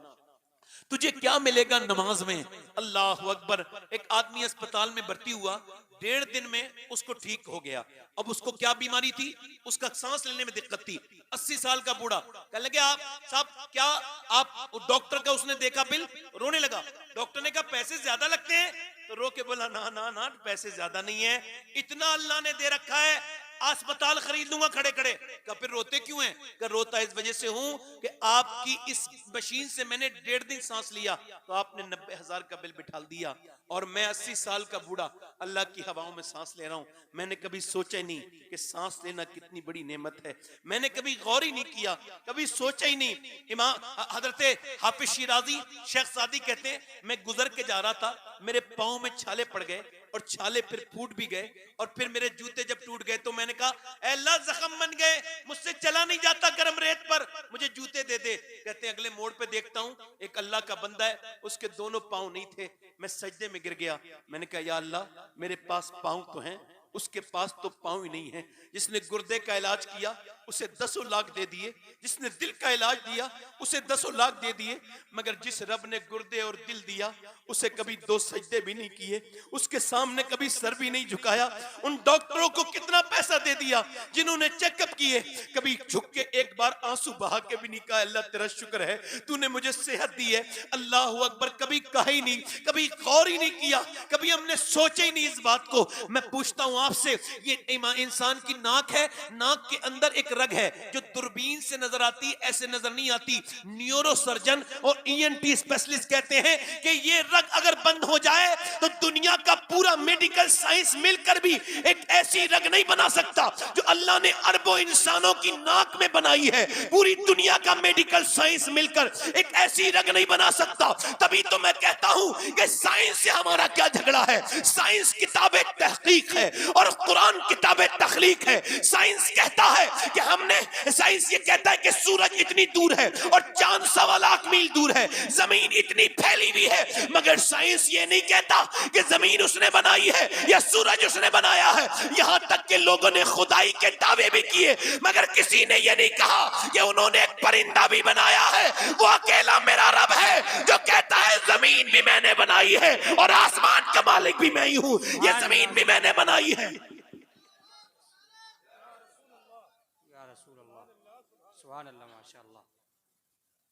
तुझे क्या मिलेगा नमाज में। अल्लाह अकबर। एक आदमी अस्पताल में भर्ती हुआ, 1.5 दिन में उसको ठीक हो गया। अब उसको क्या बीमारी थी? उसका सांस लेने में दिक्कत थी। 80 साल का बूढ़ा। कहने लगे आप साहब क्या आप डॉक्टर का उसने देखा बिल, रोने लगा। डॉक्टर ने कहा पैसे ज्यादा लगते हैं, तो रो के बोला ना ना ना पैसे ज्यादा नहीं है, इतना अल्लाह ने दे रखा है, अस्पताल खरीद लूंगा खड़े खड़े। का फिर रोते क्यों हैं? कि रोता इस वजह से हूं कि आपकी इस मशीन से मैंने 1.5 दिन सांस लिया तो आपने 90,000 का बिल बिठा दिया, और मैं 80 साल का बूढ़ा अल्लाह की हवाओं में सांस ले रहा हूं। मैंने कभी सोचा ही नहीं कि सांस लेना कितनी बड़ी नेमत है, मैंने कभी गौर ही नहीं किया, कभी सोचा ही नहीं। इमाम हजरत हाफिज शिराजी शेख सादी कहते हैं, मैं गुजर के जा रहा था, मेरे पांव में छाले पड़ गए, और छाले फिर फूट भी गए, और फिर मेरे जूते जब टूट गए तो मैंने कहा अल्लाह जख्म बन गए, मुझसे चला नहीं जाता गर्म रेत पर, मुझे जूते दे दे। कहते हैं अगले मोड़ पे देखता हूं एक अल्लाह का बंदा है, उसके दोनों पांव नहीं थे, मैं सजदे में गिर गया। मैंने कहा या अल्लाह मेरे पास पांव तो हैं, उसके पास तो पांव ही नहीं है। जिसने गुर्दे का इलाज किया उसे 10 लाख दे दिए, जिसने दिल का इलाज दिया उसे 10 लाख दे दिए, मगर जिस रब ने गुर्दे और दिल दिया उसे कभी 2 सजदे भी नहीं किए, उसके सामने कभी सर भी नहीं झुकाया। उन डॉक्टरों को कितना पैसा दे दिया जिन्होंने चेकअप किए, कभी झुक के एक बार आंसू बहा के भी नहीं कहा अल्लाह तेरा शुक्र है तूने मुझे सेहत दी है। अल्लाह अकबर। कभी कहा ही नहीं, कभी गौर ही नहीं किया, कभी हमने सोचा ही नहीं इस बात को। मैं पूछता हूं आपसे, ये इंसान की नाक है, नाक के अंदर एक रग है जो दूरबीन से नजर आती, ऐसे नजर नहीं आती। न्यूरो सर्जन और ईएनटी स्पेशलिस्ट कहते हैं कि ये रग अगर बंद हो जाए तो दुनिया का पूरा मेडिकल साइंस मिलकर भी एक ऐसी रग नहीं बना सकता जो अल्लाह ने अरबों इंसानों की नाक में बनाई है। पूरी दुनिया का मेडिकल साइंस मिलकर एक ऐसी रग नहीं बना सकता। तभी तो मैं कहता हूं कि साइंस से हमारा क्या झगड़ा है। साइंस किताबें तहकीक है और कुरान किताबें तखलीक है। साइंस कहता है कि हमने, साइंस ये कहता है कि सूरज इतनी दूर है और चांद 1.25 लाख मील दूर है, जमीन इतनी फैली हुई है, मगर साइंस ये नहीं कहता कि जमीन उसने बनाई है या सूरज उसने बनाया है। यहां तक कि लोगों ने खुदाई के दावे भी किए, मगर किसी ने ये नहीं कहा कि उन्होंने एक परिंदा भी बनाया है। वो अकेला मेरा रब है जो कहता है जमीन भी मैंने बनाई है और आसमान का मालिक भी मैं ही हूं, ये जमीन भी मैंने बनाई है।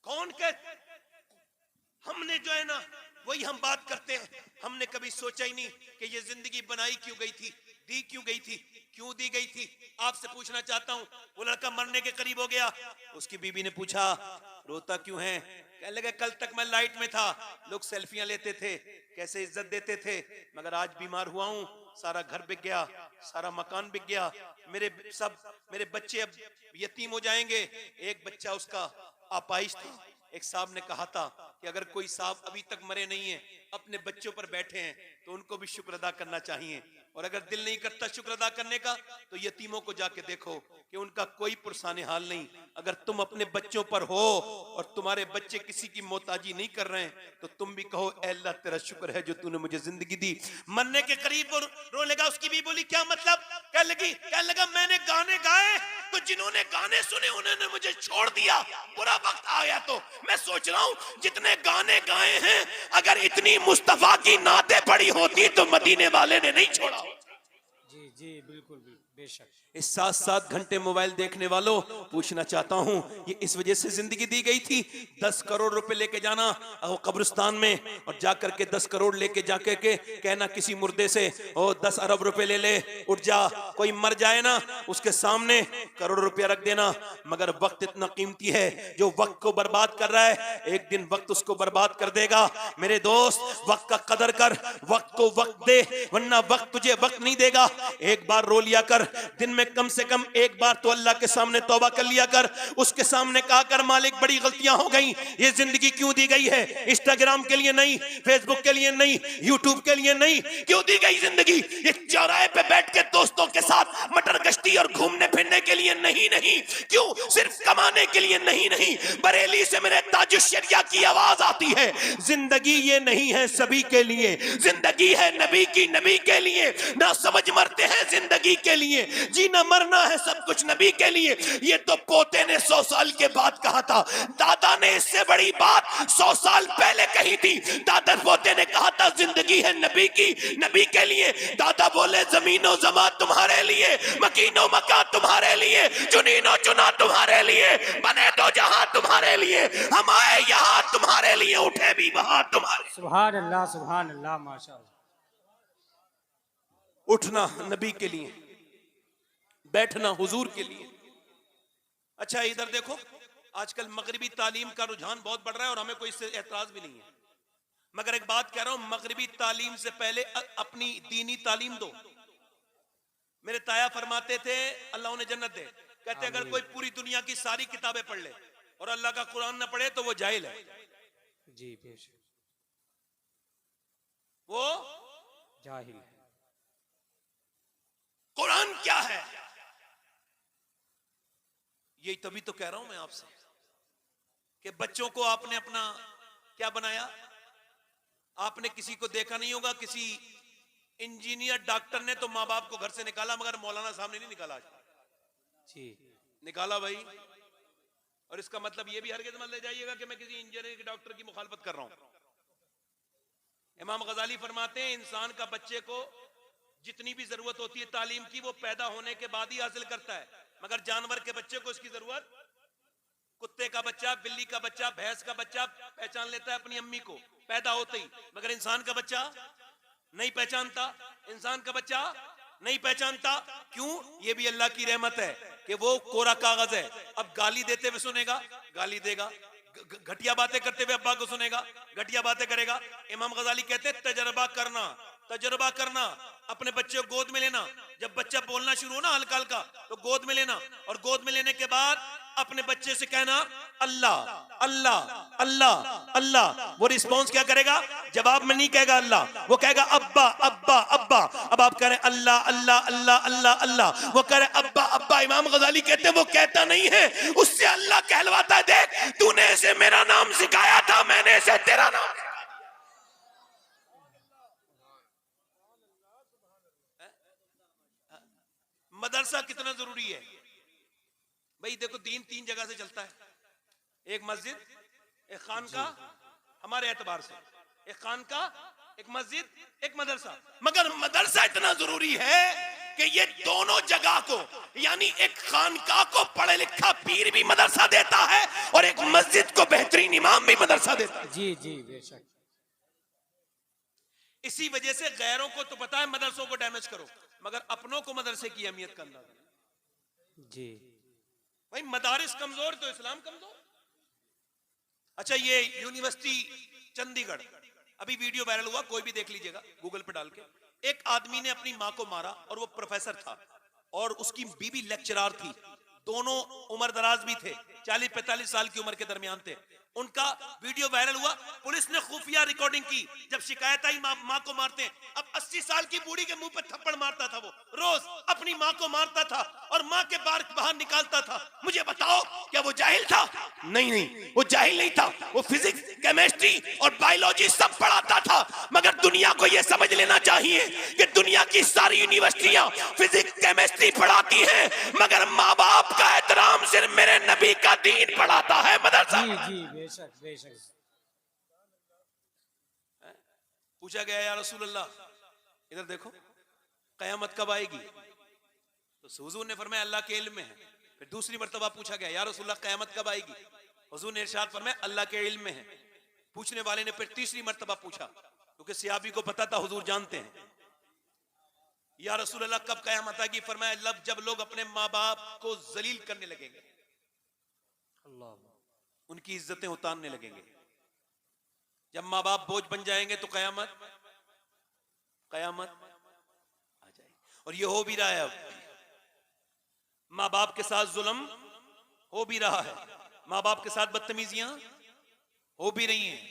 कौन कहता? हमने जो है ना वही हम बात करते हैं। हमने कभी सोचा ही नहीं कि ये जिंदगी बनाई क्यों गई थी। दी क्यों गई थी, क्यों दी गई थी, आपसे पूछना चाहता हूं। वो लड़का मरने के करीब हो गया, उसकी बीबी ने पूछा रोता क्यों है? कहने लगे कल तक मैं लाइट में था, लोग सेल्फियां लेते थे, कैसे इज्जत देते थे, मगर आज बीमार हुआ हूं, सारा घर बिक गया, सारा मकान बिक गया, मेरे बच्चे अब यतीम हो जाएंगे। एक बच्चा उसका अपाहिज था। एक साहब ने कहा था कि अगर कोई साहब अभी तक मरे नहीं है, अपने बच्चों पर बैठे हैं, तो उनको भी शुक्र अदा करना चाहिए। और अगर दिल नहीं करता शुक्र अदा करने का, तो यतीमों को जाके देखो कि उनका कोई पुरसाने हाल नहीं। अगर तुम अपने बच्चों पर हो और तुम्हारे बच्चे किसी की मोहताजी नहीं कर रहे हैं, तो तुम भी कहो ऐ अल्लाह तेरा शुक्र है जो तूने मुझे जिंदगी दी। मरने के करीब वो रो लगा। उसकी भी बोली क्या मतलब? कहने लगा मैंने गाने गाए तो जिन्होंने गाने सुने उन्होंने मुझे छोड़ दिया, बुरा वक्त आया तो मैं सोच रहा हूं जितने गाने गाए हैं, अगर इतनी मुस्तफा की नाते पड़ी होती तो मदीने वाले ने नहीं छोड़ा। जी जी बिल्कुल बेशक। इस 7-7 घंटे मोबाइल देखने वालों, पूछना चाहता हूं ये इस वजह से जिंदगी दी गई थी? 10 करोड़ रुपए लेके जाना कब्रिस्तान में और जाकर के 10 करोड़ लेके जाकर के कहना किसी मुर्दे से ओ 10 अरब रुपए ले ले, उठ जा। कोई मर जाए ना, उसके सामने करोड़ रुपया रख देना। मगर वक्त इतना कीमती है, जो वक्त को बर्बाद कर रहा है, एक दिन वक्त उसको बर्बाद कर देगा। मेरे दोस्त, वक्त का कदर कर, वक्त को वक्त दे, वरना वक्त तुझे वक्त नहीं देगा। एक बार रो लिया कर, दिन में कम से कम एक बार तो अल्लाह के सामने तौबा कर लिया कर, उसके सामने कहा कर मालिक बड़ी गलतियां हो गई, ये जिंदगी क्यों दी गई है? इंस्टाग्राम के लिए नहीं, फेसबुक के लिए नहीं, यूट्यूब के लिए नहीं, क्यों दी गई जिंदगी? ये चौराहे पे बैठ के दोस्तों के साथ मटर गश्ती और घूमने फिरने के लिए नहीं, क्यों सिर्फ कमाने के लिए नहीं। बरेली से मेरे ताजुश्शरिया की आवाज आती है, जिंदगी ये नहीं है सभी के लिए, जिंदगी है नबी की, नबी के लिए। ना समझ मरते हैं जिंदगी के लिए, जीना मरना है सब कुछ नबी के लिए। ये तो पोते ने 100 साल के बाद कहा था, दादा ने इससे बड़ी बात 100 साल पहले कही थी। दादा पोते ने कहा था जिंदगी है नबी की, नबी के लिए। दादा बोले जमीनो जमा तुम्हारे लिए, मकीनो मका तुम्हारे लिए, चुनीनो चुना तुम्हारे लिए, बने तो जहां तुम्हारे लिए, हम आए यहाँ तुम्हारे लिए, उठे भी वहां तुम्हारे। सुभान अल्लाह माशाअल्लाह। उठना नबी के लिए, बैठना हुजूर के लिए। अच्छा इधर देखो, आजकल मगरिबी तालीम का रुझान बहुत बढ़ रहा है और हमें कोई इससे एतराज भी नहीं है, मगर एक बात कह रहा हूं, मगरिबी तालीम से पहले अपनी दीनी तालीम दो। मेरे ताया फरमाते थे, अल्लाह उन्हें जन्नत दे, कहते अगर कोई पूरी दुनिया की सारी किताबें पढ़ ले और अल्लाह का कुरान ना पढ़े तो वो जाहिल है। जी बेशक, वो जाहिल है। कुरान क्या है? यही तभी तो कह रहा हूं मैं आपसे कि बच्चों को आपने अपना क्या बनाया? आपने किसी को देखा नहीं होगा, किसी इंजीनियर डॉक्टर ने तो माँ बाप को घर से निकाला, मगर मौलाना सामने नहीं निकाला। जी निकाला भाई। और इसका मतलब ये भी हरगिज़ मत ले जाइएगा कि मैं किसी इंजीनियर के डॉक्टर की मुखालफत कर रहा हूं। इमाम गजाली फरमाते हैं इंसान का बच्चे को जितनी भी जरूरत होती है तालीम की, वो पैदा होने के बाद ही हासिल करता है, मगर जानवर के बच्चे को इसकी जरूरत, कुत्ते का बच्चा, बिल्ली का बच्चा, भैंस का बच्चा पहचान लेता है अपनी अम्मी को पैदा होते ही, मगर इंसान का बच्चा नहीं पहचानता। इंसान का बच्चा नहीं पहचानता। क्यों? ये भी अल्लाह की रहमत है कि वो कोरा कागज है। अब गाली देते हुए सुनेगा, गाली देगा, घटिया बातें करते हुए अब्बा को सुनेगा, घटिया बातें करेगा। इमाम गजाली कहते हैं तजर्बा करना, अपने बच्चे को गोद में लेना। जब बच्चा बोलना शुरू हो ना हल्का हल्का, तो गोद में लेना, और गोद में लेने के बाद अपने बच्चे से कहना अल्लाह अल्लाह अल्लाह अल्लाह। वो रिस्पॉन्स क्या करेगा? जवाब में नहीं कहेगा अल्लाह, वो कहेगा अब्बा अब्बा अब्बा। अब आप कह रहे हैं अल्लाह अल्लाह अल्लाह अल्लाह अल्लाह, वो कह रहे अब्बा अब्बा। इमाम गजाली कहते हैं वो कहता नहीं है, उससे अल्लाह कहलवाता है, देख तूने इसे मेरा नाम सिखाया था, मैंने इसे तेरा नाम। मदरसा कितना जरूरी है भाई? देखो दीन 3 जगह से चलता है, एक मस्जिद, एक खानका, हमारे एतबार से एक खानका, एक मस्जिद, एक मदरसा। मगर मदरसा इतना जरूरी है कि ये दोनों जगह को, यानी एक खानका को पढ़े लिखा पीर भी मदरसा देता है और एक मस्जिद को बेहतरीन इमाम भी मदरसा देता है। जी जी बेशक। इसी वजह से गैरों को तो पता है मदरसों को डैमेज करो, मगर अपनों को मदरसे की अहमियत का अंदाजा नहीं। जी भाई मदारिस कमजोर तो इस्लाम कमजोर। अच्छा, ये यूनिवर्सिटी चंडीगढ़, अभी वीडियो वायरल हुआ, कोई भी देख लीजिएगा गूगल पे डाल के। एक आदमी ने अपनी मां को मारा और वो प्रोफेसर था और उसकी बीवी लेक्चरर थी, दोनों उम्र दराज भी थे, 40-45 साल की उम्र के दरमियान थे। उनका वीडियो वायरल हुआ, पुलिस ने खुफिया रिकॉर्डिंग की, जब शिकायत आई मां को मारते हैं। अब 80 साल की बूढ़ी के मुंह पे थप्पड़ मारता था, वो रोज अपनी मां को मारता था और मां के बाहर निकालता था। मुझे बताओ, क्या वो जाहिल था? नहीं, वो जाहिल नहीं था, वो फिजिक्स, केमिस्ट्री और बायोलॉजी सब पढ़ाता था। मगर दुनिया को यह समझ लेना चाहिए कि दुनिया की सारी यूनिवर्सिटियां फिजिक्स केमिस्ट्री पढ़ाती हैं, मगर माँ बाप का एहतराम सिर्फ मेरे नबी का दीन पढ़ाता है मदरसा। जी जी बेशक बेशक। पूछा गया या रसूल अल्लाह, इधर देखो, कयामत कब आएगी? तो हुजूर ने फरमाया अल्लाह के इल्म में है। फिर दूसरी मर्तबा पूछा गया या रसूल अल्लाह कयामत कब आएगी? हुजूर ने इरशाद फरमाया अल्लाह के इल्म में है। पूछने वाले ने फिर तीसरी मर्तबा पूछा, क्योंकि सहाबी को पता था हुजूर जानते हैं, या रसूल अल्लाह कब कयामत आएगी? फरमाया जब लोग अपने माँ बाप को जलील करने लगेंगे, अल्लाह, उनकी इज्जतें उतारने लगेंगे। जब माँ बाप बोझ बन जाएंगे तो कयामत आ जाएगी। और ये हो भी रहा है, अब माँ बाप के साथ जुल्म हो भी रहा है, माँ बाप के साथ बदतमीजियां हो भी रही हैं।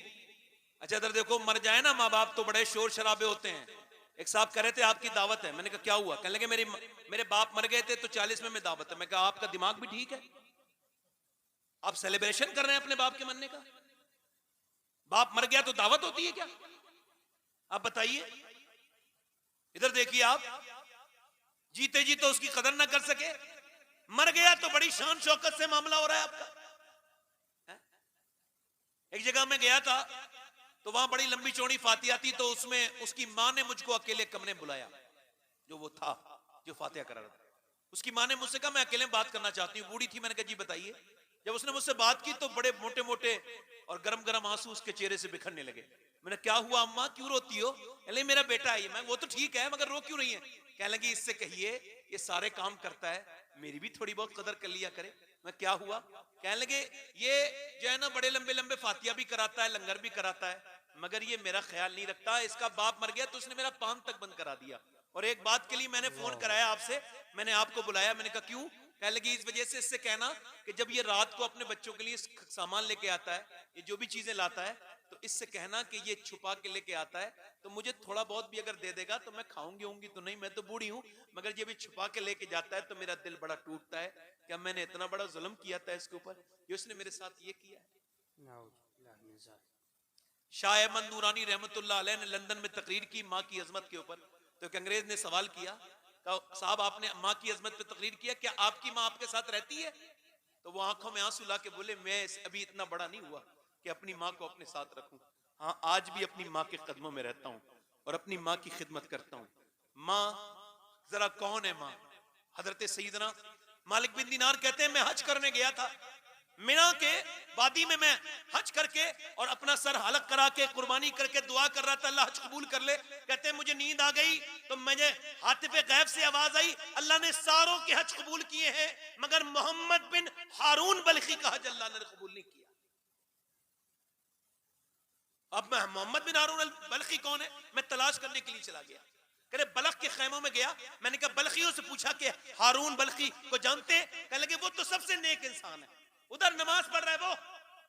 अच्छा इधर देखो, मर जाए ना माँ बाप तो बड़े शोर शराबे होते हैं। एक साहब कह रहे थे आपकी दावत है, मैंने कहा क्या हुआ? कहने लगे मेरे बाप मर गए थे तो 40वें में दावत है। मैं कहा आपका दिमाग भी ठीक है, आप सेलिब्रेशन कर रहे हैं अपने बाप के मरने का? बाप मर गया तो दावत होती है क्या? आप बताइए। इधर देखिए, आप जीते जी तो उसकी कदर ना कर सके, मर गया तो बड़ी शान शौकत से मामला हो रहा है आपका। एक जगह में गया था तो वहां बड़ी लंबी चौड़ी फातिहा थी, तो उसमें उसकी मां ने मुझको अकेले कमरे में बुलाया, जो वो था जो फातिहा करा रहा था। उसकी मां ने मुझसे कहा मैं अकेले में बात करना चाहती हूँ। बूढ़ी थी, मैंने कहा जी बताइए। जब उसने मुझसे बात की तो बड़े मोटे मोटे और गरम गरम आंसू उसके चेहरे से बिखरने लगे। मैंने क्या हुआ अम्मा, क्यों रोती हो? कहले मेरा बेटा है। मैं वो तो ठीक है, मगर रो क्यों रही है? कहने लगी इससे कहिए ये सारे काम करता है, मेरी भी थोड़ी बहुत कदर कर लिया करे। मैं क्या हुआ? कहने लगे ये जो है ना बड़े लंबे लंबे फातिहा भी कराता है, लंगर भी कराता है, मगर ये मेरा ख्याल नहीं रखता। इसका बाप मर गया तो उसने मेरा पान तक बंद करा दिया। और एक बात के लिए मैंने फोन कराया आपसे, मैंने आपको बुलाया। मैंने कहा क्यों? कहने लगी इस वजह से, इससे कहना कि जब ये रात को अपने बच्चों के लिए सामान लेके आता है, ये जो भी चीजें लाता है, तो इससे कहना कि ये छुपा के लेके आता है, तो मुझे थोड़ा बहुत भी अगर दे देगा तो मैं खाऊंगी होंगी तो नहीं, मैं तो बूढ़ी हूं, मगर ये भी छुपा के लेके जाता है तो मेरा दिल बड़ा टूटता है। क्या मैंने इतना बड़ा जुल्म किया था इसके ऊपर, ये उसने मेरे साथ ये किया है। शाह अहमद नूरानी रहमतुल्लाह अलैह ने लंदन में तकरीर की माँ की अजमत के ऊपर। तो एक अंग्रेज ने सवाल किया, साहब आपने माँ की अजमत पे तकरीर किया, क्या आपकी माँ आपके साथ रहती है? तो वो आंखों में आंसू ला के बोले मैं अभी इतना बड़ा नहीं हुआ कि अपनी माँ को अपने साथ रखूं। हाँ, आज भी अपनी माँ के कदमों में रहता हूँ और अपनी माँ की खिदमत करता हूँ। माँ जरा कौन है माँ? हजरत सईदना मालिक बिन दीनार कहते हैं मैं हज करने गया था, मिना के वादी में मैं हज करके और अपना सर हलक करा के कुर्बानी करके दुआ कर रहा था अल्लाह हज कबूल कर ले। कहते हैं मुझे नींद आ गई तो मुझे हातिफे गैब से आवाज आई अल्लाह ने सारों के हज कबूल किए हैं, मगर मोहम्मद बिन हारून बल्खी का हज अल्लाह ने कबूल नहीं किया। अब मैं मोहम्मद बिन हारून बल्खी कौन है? मैं तलाश करने के लिए चला गया। कहते बलख के खैमों में गया, मैंने कहा बल्खियों से पूछा कि हारून बल्खी को जानते? कहने लगे वो तो सबसे नेक इंसान है, उधर नमाज पढ़ रहा है,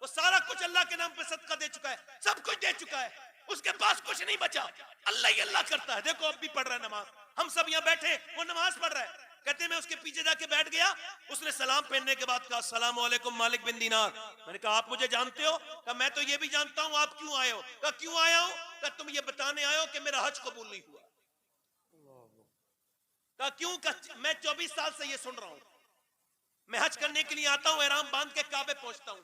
वो सारा कुछ अल्लाह के नाम पे सदका दे चुका है, सब कुछ दे चुका है, उसके पास कुछ नहीं बचा, अल्लाह ही अल्लाह करता है। देखो अब भी पढ़ रहा है नमाज, हम सब यहाँ बैठे वो नमाज पढ़ रहा है। कहते मैं उसके पीछे जाके बैठ गया, उसने सलाम पहनने के बाद कहा अस्सलाम वालेकुम मालिक बिन दीनार। मैंने कहा आप मुझे जानते हो? कहा मैं तो ये भी जानता हूँ, आप क्यों आए हो? कहा क्यों आया हूँ? कहा तुम ये बताने आए हो कि मेरा हज कबूल नहीं हुआ। कहा क्यों? कहा मैं 24 साल से ये सुन रहा हूँ, मैं हज करने के लिए आता हूँ, एहराम बांध के काबे पहुंचता हूँ,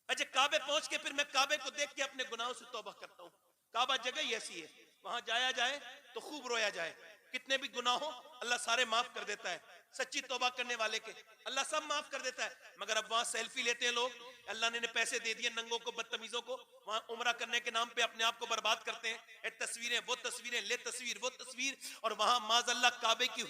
अच्छा काबे पहुंच के फिर मैं काबे को देख के अपने गुनाहों से तौबा करता हूँ। काबा जगह ही ऐसी है, वहां जाया जाए तो खूब रोया जाए, कितने भी गुनाह हो अल्लाह सारे माफ कर देता है, सच्ची तौबा करने वाले के अल्लाह सब माफ कर देता है। मगर अब वहां सेल्फी लेते हैं लोग, अल्लाह ने पैसे दे दिए नंगों को, बदतमीजों को, वहां उम्रा करने के नाम पे अपने आप को बर्बाद करते हैं। तस्वीरें वो तस्वीरें, ले तस्वीर वो तस्वीर, और वहां माज़अल्लाह काबे की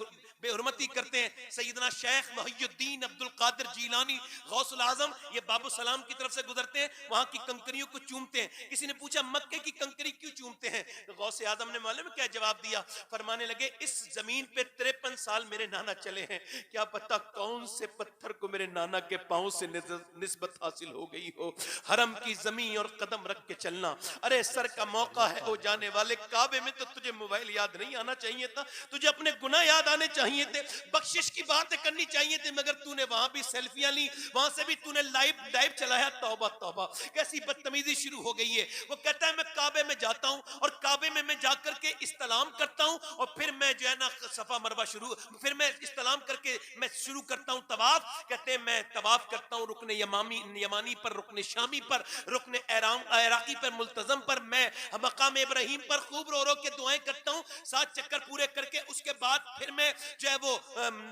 बेहुरमती करते हैं। सैयदना शेख मुहियुद्दीन अब्दुल कादिर जीलानी गौसुल आजम, ये बाबू सलाम की तरफ से गुजरते हैं, वहां की कंकरियों को चूमते हैं। किसी ने पूछा मक्के की कंकरी क्यों चूमते हैं? तो गौसे आजम ने मालूम क्या जवाब दिया? फरमाने लगे इस जमीन पे 53 साल मेरे नाना चले हैं, क्या पता कौन से पत्थर को मेरे नाना के पांव से निस्बत हासिल हो गई हो। हरम की जमीन और कदम रख के चलना। अरे सर का मौका है ओ जाने वाले, काबे में तो तुझे मोबाइल याद नहीं आना चाहिए था, तुझे अपने गुनाह याद आने चाहिए थे, बख्शिश की बातें करनी चाहिए थी, मगर तूने वहां भी सेल्फियां ली, वहां से भी तूने लाइव चलाया। तौबा तौबा, कैसी बदतमीजी शुरू हो गई है। वो कहता है मैं काबे में जाता हूं और काबे में मैं जाकर के इस्तलाम करता हूं और फिर मैं जो है ना सफा मरवा फिर मैं इस्तलाम करके मैं शुरू करता हूं तवाफ। कहते हैं मैं तवाफ करता हूं रुकने यमानी पर, रुकने शामी पर, रुकने इराकी पर, मुल्तजम पर, मैं मकाम इब्राहिम पर खूब रो रो के दुआएं करता हूं, 7 चक्कर पूरे करके उसके बाद फिर मैं जो है वो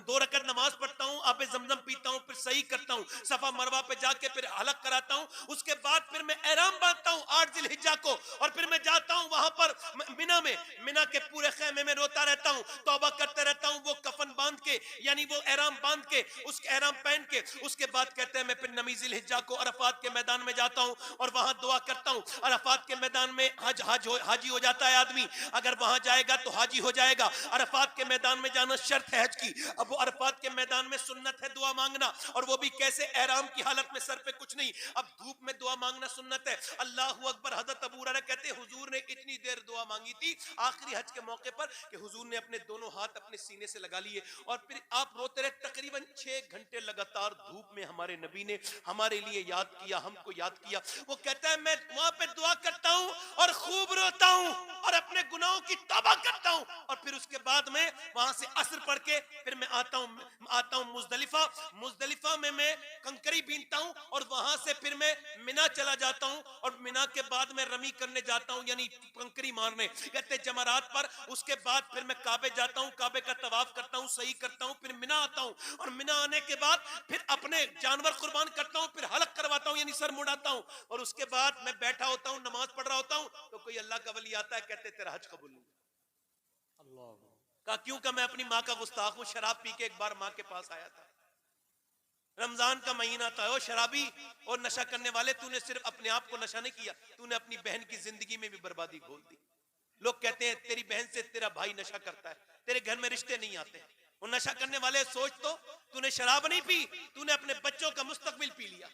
2 रकात नमाज पढ़ता हूं, आबे जमजम पीता हूं, फिर सही करता हूं, सफा मरवा पे जाके फिर हलक कराता हूं, उसके बाद फिर मैं एहराम बांधता हूं 8 जिलहिज्जा को, और फिर मैं जाता हूं वहां पर मिना के पूरे खेमे में रोता रहता हूं, तौबा करते रहता हूं, वो कफन बांध के यानी वो एहराम बांध के, उसके एहराम पहन के, उसके बाद कहते हैं मैं फिर नमी जिलहिज्जा को अरफात के मैदान में जाता हूं और वहां दुआ करता हूं। अरफात के मैदान में हाजी हो जाता है आदमी, अगर वहां जाएगा तो हाजी हो जाएगा। अरफात के मैदान में जाना शर्त है हज की। अब वो अरफात के मैदान में सुन्नत है दुआ मांगना, और वो भी कैसे? एहराम की हालत में, सर पे कुछ नहीं। अब धूप में दुआ मांगना सुन्नत है। अल्लाहू अकबर। हज़रत अबू हुरैरा कहते हैं हुजूर ने इतनी देर दुआ मांगी थी आखिरी हज के मौके पर कि हुजूर ने अपने दोनों हाथ अपने सीने से लगा लिए और फिर आप रोते रहे। तकरीबन 6 घंटे लगातार धूप में हमारे नबी ने हमारे लिए याद किया, हमको याद किया। वो कहता है मैं वहां पे दुआ करता हूं और खूब रोता हूं और अपने गुनाहों की तौबा करता हूं, और फिर उसके बाद में वहां से असर पढ़ के फिर मैं आता हूं मुजदलिफा में मैं कंकरी बीनता हूं और वहां से फिर मैं मिना चला जाता हूं और मिना के बाद मैं रमी करने जाता हूं यानी कंकरी मारने, कहते जमरात पर। उसके बाद फिर मैं काबे जाता हूं, काबे का तवाफ करता हूं, सही करता हूं, फिर मिना आता हूं और मिना आने के बाद फिर अपने जानवर कुर्बान करता हूं, फिर हलक करवाता हूं यानी सर मुड़ाता हूं, और उसके बाद मैं बैठा होता हूं, नमाज पढ़ रहा होता हूं, तो कोई अल्लाह का वली आता है, कहते तेरा हज कबूल नहीं। कहा क्यों? का मैं अपनी माँ का गुस्ताख हूं, शराब पी के एक बार माँ के पास आया था, रमजान का महीना था। ओ शराबी और नशा करने वाले, तूने सिर्फ अपने आप को नशा नहीं किया, तूने अपनी बहन की जिंदगी में भी बर्बादी घोल दी। लोग कहते हैं तेरी बहन से तेरा भाई नशा करता है, तेरे घर में रिश्ते नहीं आते। वो नशा करने वाले सोच तो, तूने शराब नहीं पी, तूने अपने बच्चों का मुस्तकबिल पी लिया,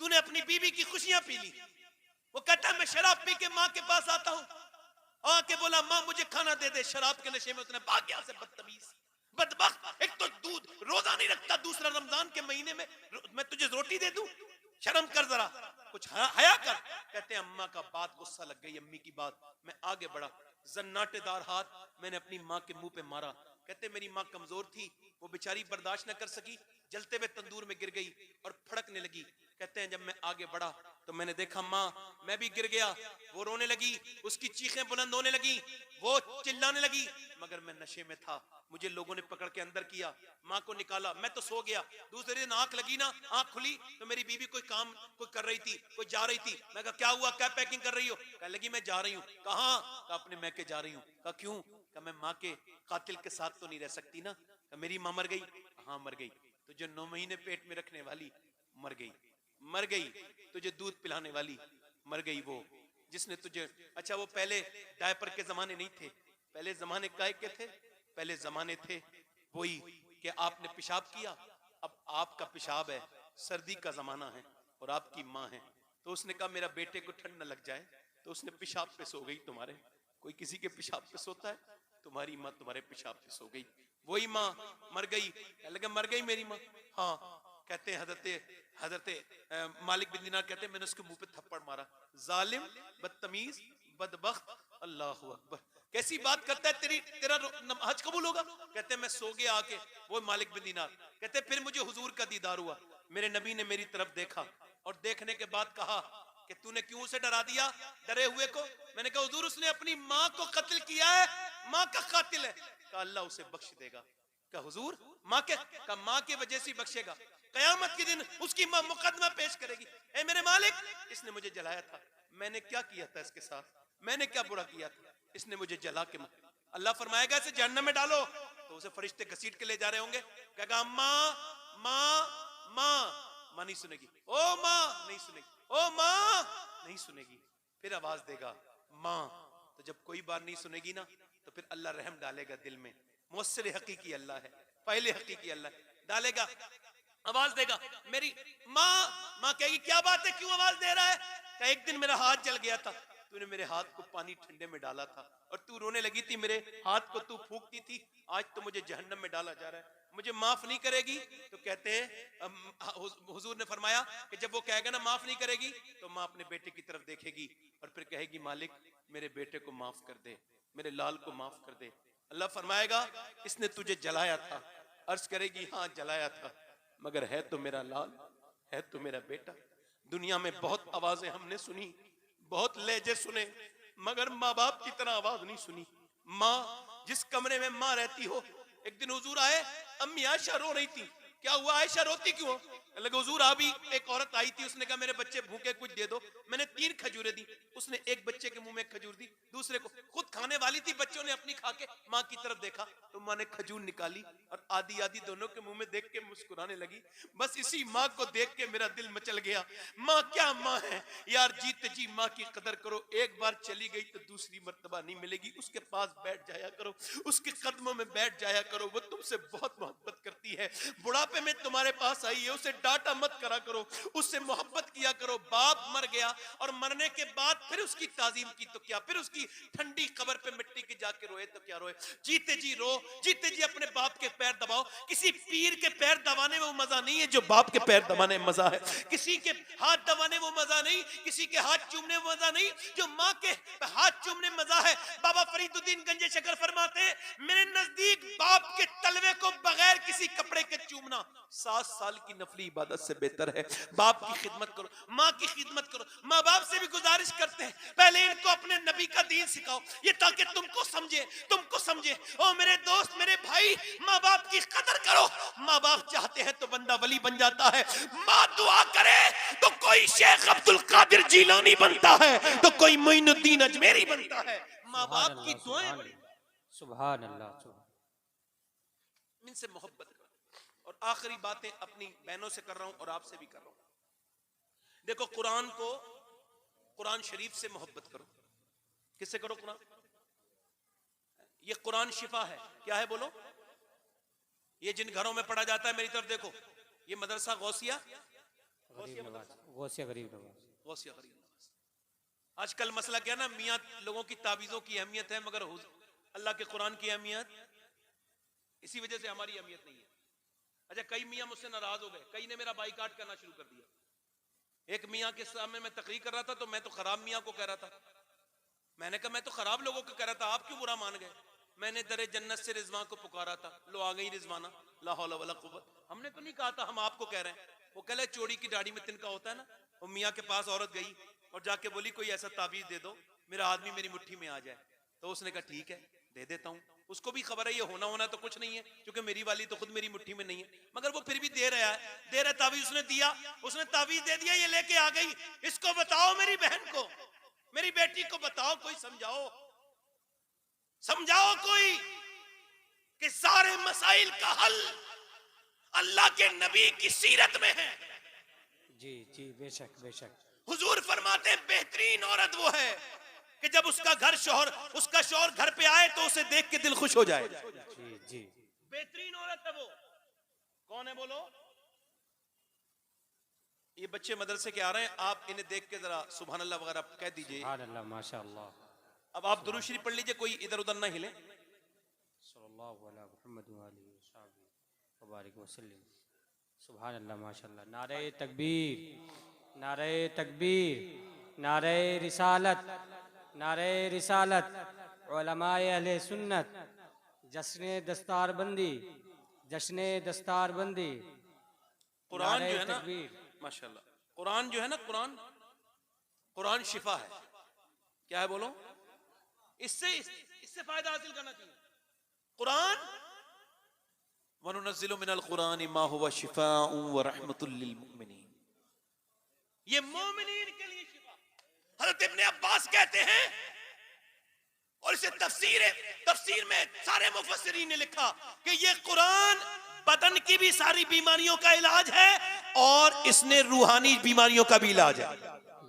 तूने अपनी बीवी की खुशियां पी ली। वो कहता है मैं शराब पी के माँ के पास आता हूं, आके बोला माँ मुझे खाना दे दे, शराब के नशे में उसने भाग गया से बदतमीज बदबख्त। एक तो दूध रोजा नहीं रखता, दूसरा रमजान के महीने में मैं तुझे रोटी दे दूं, शर्म कर जरा, कुछ हया कर। कहते हैं अम्मा का बात गुस्सा लग गई, अम्मी की बात। मैं आगे बढ़ा, जन्नाटेदार हाथ मैंने अपनी माँ के मुंह पे मारा। कहते मेरी माँ कमजोर थी, वो बेचारी बर्दाश्त न कर सकी, जलते हुए तंदूर में गिर गई और फड़कने लगी। कहते हैं जब मैं आगे बढ़ा तो मैंने देखा माँ, मैं भी गिर गया, वो रोने लगी, उसकी चीखें बुलंद होने लगी, वो चिल्लाने लगी, मगर मैं नशे में था। मुझे लोगों ने पकड़ के अंदर किया, माँ को निकाला, मैं तो सो गया। दूसरे दिन आंख लगी ना, आंख खुली तो मेरी बीवी कोई काम कोई कर रही थी, कोई जा रही थी। मैं कहा क्या हुआ, क्या पैकिंग कर रही हो? कह लगी मैं जा रही हूँ। कहाँ? कहा अपने मैके जा रही हूँ। कहा क्यों? कहा मैं माँ के कातिल के साथ तो नहीं रह सकती ना। कहा मेरी माँ मर गई? हाँ मर गई। तुझे 9 महीने पेट में रखने वाली मर गई। मर गई। तुझे दूध पिलाने वाली मर गई। वो जिसने तुझे, अच्छा वो पहले डायपर के जमाने नहीं थे, पहले जमाने काय के थे? पहले जमाने थे वही कि आपने पेशाब किया, अब आपका पेशाब है, सर्दी का जमाना है और आपकी माँ है, तो उसने कहा मेरा बेटे को ठंड न लग जाए, तो उसने पेशाब पे सो गई तुम्हारे। कोई किसी के पेशाब पे सोता है? तुम्हारी माँ तुम्हारे पेशाब पे सो गई। वही माँ मर गई। लगे मर गई मेरी माँ? हाँ। कहते हैं हजरत मालिक बिन दिनार कहते हैं मैंने उसके मुंह पे थप्पड़ मारा। जालिम, बदतमीज, बदबख्त। अल्लाहू अकबर, कैसी बात करता है, तेरा हज कबूल होगा? कहते हैं मैं सो गया आके। वो मालिक बिन दिनार कहते हैं फिर मुझे हुजूर का दीदार हुआ, मेरे नबी ने मेरी तरफ देखा और देखने के बाद कहा कि तूने क्यों उसे डरा दिया डरे हुए को? मैंने कहा हुजूर उसने अपनी माँ को कत्ल किया है, माँ का कातिल है। कहा अल्लाह उसे बख्श देगा। कहा हुजूर माँ के? कहा माँ की वजह से बख्शेगा। कयामत के दिन उसकी मां मुकदमा पेश करेगी, ए मेरे मालिक, इसने मुझे जलाया था, मैंने क्या किया था इसके साथ, मैंने क्या बुरा किया था, इसने मुझे जला के अल्लाह फरमाएगा इसे जहन्नम में डालो, तो उसे फरिश्ते घसीट के ले जा रहे होंगे, कहेगा माँ माँ माँ, माँ नहीं सुनेगी, ओ माँ नहीं सुनेगी, ओ माँ नहीं सुनेगी, फिर आवाज देगा माँ, तो जब कोई बार नहीं सुनेगी ना, तो फिर अल्लाह रहम डालेगा दिल में, मुअस्सिर हकीकी अल्लाह है, पहले हकीकी अल्लाह है, डालेगा, आवाज देगा मेरी माँ, माँ कहेगी क्या बात है, क्यों आवाज दे रहा है, क्या एक दिन मेरा हाथ जल गया था, तूने मेरे हाथ को पानी ठंडे में डाला था और तू रोने लगी थी, मेरे हाथ को तू फूंकती थी, आज तो मुझे जहन्नम में डाला जा रहा है, मुझे माफ नहीं करेगी, तो कहते हैं हुजूर ने फरमाया कि जब वो कहेगा ना माफ नहीं करेगी, तो माँ अपने बेटे की तरफ देखेगी और फिर कहेगी मालिक मेरे बेटे को माफ कर दे, मेरे लाल को माफ कर दे, अल्लाह फरमाएगा इसने तुझे जलाया था, अर्ज करेगी हाँ जलाया था, मगर है तो मेरा लाल, है तो मेरा बेटा, दुनिया में बहुत आवाजें हमने सुनी, बहुत लहजे सुने, मगर माँ बाप की तरह आवाज नहीं सुनी। माँ जिस कमरे में माँ रहती हो, एक दिन हुजूर आए, अम्मी आयशा रो रही थी, क्या हुआ आयशा रोती क्यों? लगे हुजूर अभी एक औरत आई थी, उसने कहा मेरे बच्चे भूखे कुछ दे दो, मैंने 3 खजूरें दी, उसने एक बच्चे के मुंह में खजूर दी, दूसरे को खुद खाने वाली थी, बच्चों ने अपनी खा के माँ की तरफ देखा, तो माँ ने खजूर निकाली और आधी आधी दोनों के मुंह में देख के मुस्कुराने लगी, बस इसी माँ को देख के मेरा दिल मचल गया, माँ क्या माँ है यार, जीते जी माँ की कदर करो, एक बार चली गई तो दूसरी मर्तबा नहीं मिलेगी, उसके पास बैठ जाया करो, उसके कदमों में बैठ जाया करो, वो तुमसे बहुत मोहब्बत करती है, बुढ़ापे में तुम्हारे पास आई है, उसे डांटा मत करा करो, उससे मोहब्बत किया करो, बाप मर गया और मरने के बाद फिर उसकी ताजीम की तो क्या, फिर उसकी ठंडी कब्र पे मिट्टी के जाके रोए तो क्या रोए, जीते जी रो, जीते जी अपने बाप के पैर दबाओ, किसी पीर के पैर दबाने में वो मजा नहीं है जो बाप के पैर दबाने में मजा है, किसी के हाथ दबाने में मजा नहीं, किसी के हाथ चूमने में मजा नहीं, जो माँ के हाथ चूमने में मजा है। बाबा फरीदुद्दीन गंजे शकर फरमाते मेरे नजदीक बाप के तलवे को बगैर किसी कपड़े के चूमना 7 साल की नफली इबादत से बेहतर है। बाप की खिदमत करो, माँ की खिदमत करो, माँ बाप से भी गुजारिश करते हैं पहले इनको अपने नबी का दीन सिखाओ, ये ताकि तुमको समझे। ओ मेरे दोस्त, मेरे भाई, माँ बाप की कदर करो, माँ बाप चाहते हैं तो बंदा वली बन जाता है, माँ दुआ करे तो कोई शेख अब्दुल कादिर जीलानी बनता है, तो कोई मोइनुद्दीन अजमेरी बनता है। माँ बाप की दुआएं बड़ी, सुभान अल्लाह, इनसे मोहब्बत करो। और आखिरी बातें अपनी बहनों से कर रहा हूं और आपसे भी कर रहा हूं। देखो कुरान शरीफ से मोहब्बत करो। किससे करो? कुरान। ये कुरान शिफा है। क्या है बोलो? ये जिन घरों में पढ़ा जाता है, मेरी तरफ देखो, ये मदरसा गौसिया गरीब नवाज। आजकल मसला क्या ना, मियाँ लोगों की तावीज़ों की अहमियत है, मगर अल्लाह के कुरान की अहमियत, इसी वजह से हमारी अहमियत नहीं है। अच्छा, कई मियाँ मुझसे नाराज हो गए, कई ने मेरा बाइकाट करना शुरू कर दिया। एक मियाँ के सामने मैं तकरीर कर रहा था, तो मैं तो खराब मियाँ को कह रहा था, मैंने कहा मैं तो खराब लोगों को कह रहा था, आप क्यों बुरा मान गए? मैंने दरे जन्नत से रिजवान को पुकारा था, लो आ गई रिजवाना, ला हौला वला कुव्वत। हमने तो नहीं कहा था, हम आपको कह रहे हैं। वो कह ले चोरी की दाढ़ी में तिनका होता है ना। वो मियाँ के पास औरत गई और जाके बोली कोई ऐसा ताबीज दे दो मेरा आदमी मेरी मुट्ठी में आ जाए। तो उसने कहा ठीक है दे देता हूँ। उसको भी खबर है ये होना तो कुछ नहीं है, क्योंकि मेरी वाली तो खुद मेरी मुट्ठी में नहीं है, मगर वो फिर भी दे रहा है ताबीज उसने दिया, उसने ताबीज दे दिया, ये लेके आ गई। इसको बताओ, मेरी बहन को, मेरी बेटी को बताओ, कोई समझाओ कोई, कि सारे मसाइल का हल अल्लाह के नबी की सीरत में है। जी जी, बेशक बेशक। हुजूर फरमाते हैं बेहतरीन औरत वो है कि जब उसका शौहर घर पे आए तो उसे देख के दिल खुश हो जाए। जी जी, बेहतरीन औरत है वो। कौन है बोलो? ये बच्चे मदरसे के आ रहे हैं, आप इन्हें देख के जरा सुभान अल्लाह वगैरह कह दीजिए। सुभान अल्लाह, माशाअल्लाह। अब आप दुरूद शरीफ पढ़ लीजिए, कोई इधर उधर ना हिले। सल्लल्लाहु अलैहि मुहम्मद व आलिहि व बारिक वसल्लम। सुभान अल्लाह, माशाअल्लाह। नारे तकबीर, नारे तकबीर, नारे रिसालत, नारे रिसालत, उलमाए अहले सुन्नत, जश्न दस्तारबंदी, जश्न दस्तारबंदी। कुरान जो है ना, तकबीर, माशाल्लाह, कुरान जो है ना, कुरान शिफा है। क्या है बोलो? इससे फायदा हासिल करना चाहिए। कुरान वनुनज़्ज़िलु मिनल कुरानि मा हुवा शिफ़ाउन व रहमतुल लिल मुमिनीन। ये मोमिनीन के लिए शिफा। हज़रत इब्ने अब्बास कहते हैं, और इसे तफसीर में सारे मुफस्सिरीन ने लिखा कि ये कुरान बदन की भी सारी बीमारियों का इलाज है और इसने रूहानी बीमारियों का भी इलाज है।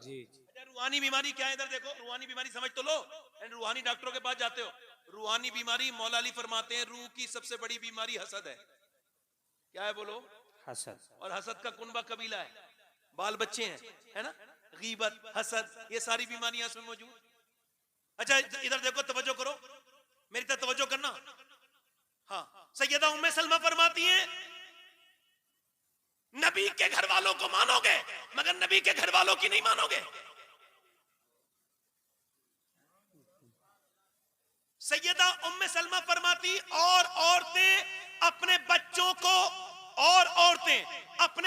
जी रूहानी बीमारी क्या है? इधर देखो, रूहानी बीमारी समझ तो लो। रूहानी डॉक्टरों के पास जाते हो, रूहानी बीमारी मौला अली फरमाते हैं रूह की सबसे बड़ी बीमारी हसद है। क्या है बोलो? हसद। और हसद का कुनबा कबीला है, बाल बच्चे हैं, है ना? गीबत, हसद, ये सारी बीमारियां इसमें मौजूद। अच्छा इधर देखो, तवज्जो करो, मेरी तरफ तवज्जो करना। हाँ, सैयदा उम्मे सलमा फरमाती हैं, नबी के घर वालों को मानोगे मगर नबी के घर वालों की नहीं मानोगे। सैयदा उम्मे सलमा फरमाती, और औरतें अपने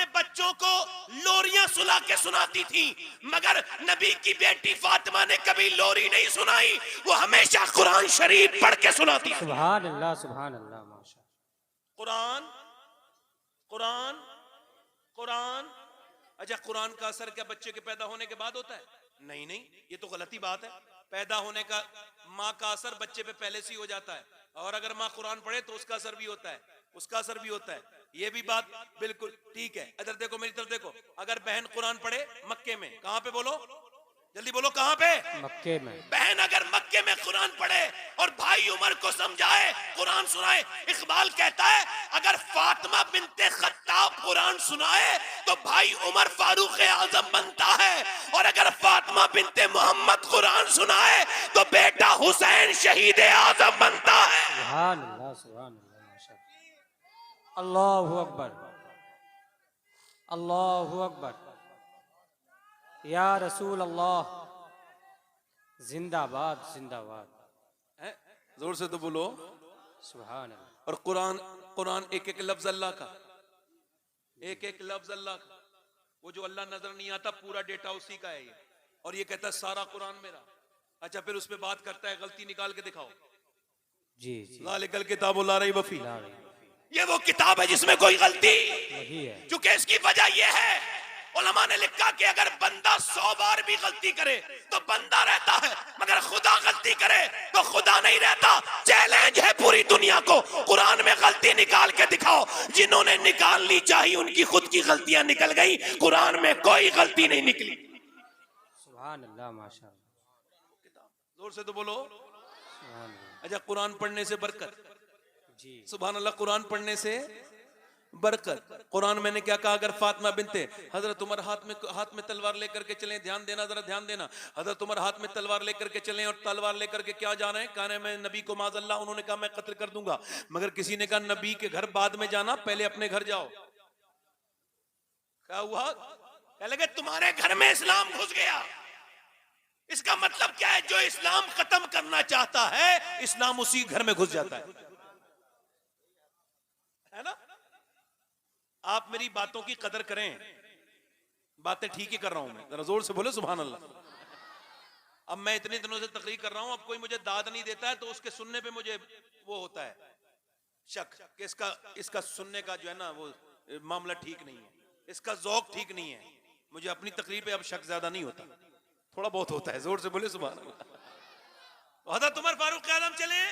बच्चों को लोरियां सुला के सुनाती थी, मगर नबी की बेटी फातिमा ने कभी लोरी नहीं सुनाई, वो हमेशा कुरान शरीफ पढ़ के सुनाती थी। सुभान अल्लाह, सुभान अल्लाह, माशाअल्लाह। कुरान कुरान कुरान। अच्छा, कुरान का असर क्या बच्चे के पैदा होने के बाद होता है? नहीं नहीं, ये तो गलती बात है। पैदा होने का माँ का असर बच्चे पे पहले से ही हो जाता है, और अगर माँ कुरान पढ़े तो उसका असर भी होता है, उसका असर भी होता है। ये भी बात बिल्कुल ठीक है। इधर देखो, मेरी तरफ देखो, अगर बहन कुरान पढ़े मक्के में, कहाँ पे बोलो, जल्दी बोलो, कहाँ पे? मक्के में। बहन अगर मक्के में कुरान पढ़े और भाई उमर को समझाए, कुरान सुनाए, इकबाल कहता है अगर फातिमा बिनते खत्ताब कुरान सुनाए तो भाई उमर फारूक आजम बनता है, और अगर फातिमा बिनते मोहम्मद कुरान सुनाए तो बेटा हुसैन शहीद आजम बनता है। सुभान अल्लाह, सुभान अल्लाह, माशाअल्लाह। अल्लाहु अकबर, अल्लाहु अकबर, या रसूल अल्लाह, जिंदाबाद जिंदाबाद। जोर से तो बोलो सुभान अल्लाह। और कुरान एक एक लफ्ज अल्लाह का, एक एक लफ्ज अल्लाह का। वो जो अल्लाह नजर नहीं आता पूरा डेटा उसी का है ये, और ये कहता है सारा कुरान मेरा। अच्छा, फिर उस पे बात करता है गलती निकाल के दिखाओ। जी जी, ज़ालिकल किताबु ला रैब फीह, ला रही है। ये वो किताब है जिसमें कोई गलती, वही है। चूंकि इसकी वजह यह है, उलमा ने लिखा कि अगर बंदा 100 बार भी गलती करे तो बंदा रहता है, मगर खुदा गलती करे तो खुदा नहीं रहता। चैलेंज है पूरी दुनिया को, कुरान में गलती निकाल के दिखाओ। जिन्होंने निकाल ली चाहिए उनकी खुद की गलतियां निकल गई, कुरान में कोई गलती नहीं निकली। सुभान अल्लाह, माशाअल्लाह। जोर से तो बोलो। सुभान अल्लाह। अच्छा, कुरान पढ़ने से बरकत, जी, सुभान अल्लाह, कुरान पढ़ने से बरकत। कुरान मैंने क्या कहा, अगर फातिमा बिनते हजरत उमर हाथ में तलवार लेकर के चलें, ध्यान देना, जरा ध्यान देना, हजरत उमर हाथ में तलवार लेकर के चलें और तलवार लेकर के क्या जा रहे हैं, कह रहे हैं मैं नबी को माज़अल्लाह, उन्होंने कहा मैं कत्ल कर दूंगा, मगर किसी ने कहा नबी के घर बाद में जाना, पहले अपने घर जाओ। क्या हुआ? कह लगे तुम्हारे घर में इस्लाम घुस गया। इसका मतलब क्या है? जो इस्लाम खत्म करना चाहता है इस्लाम उसी घर में घुस जाता है ना? आप मेरी बातों की कदर करें, बातें ठीक ही कर रहा हूं मैं, जरा जोर से बोले सुभान अल्लाह। अब मैं इतने दिनों से तकरीर कर रहा हूं, अब कोई मुझे दाद नहीं देता है तो उसके सुनने पे मुझे वो होता है शक कि इसका सुनने का जो है ना वो मामला ठीक नहीं है, इसका ज़ौक ठीक नहीं है। मुझे अपनी तकरीर पे अब शक ज्यादा नहीं होता, थोड़ा बहुत होता है। जोर से बोले सुभान अल्लाह। हज़रत उमर फारूक आज़म चले,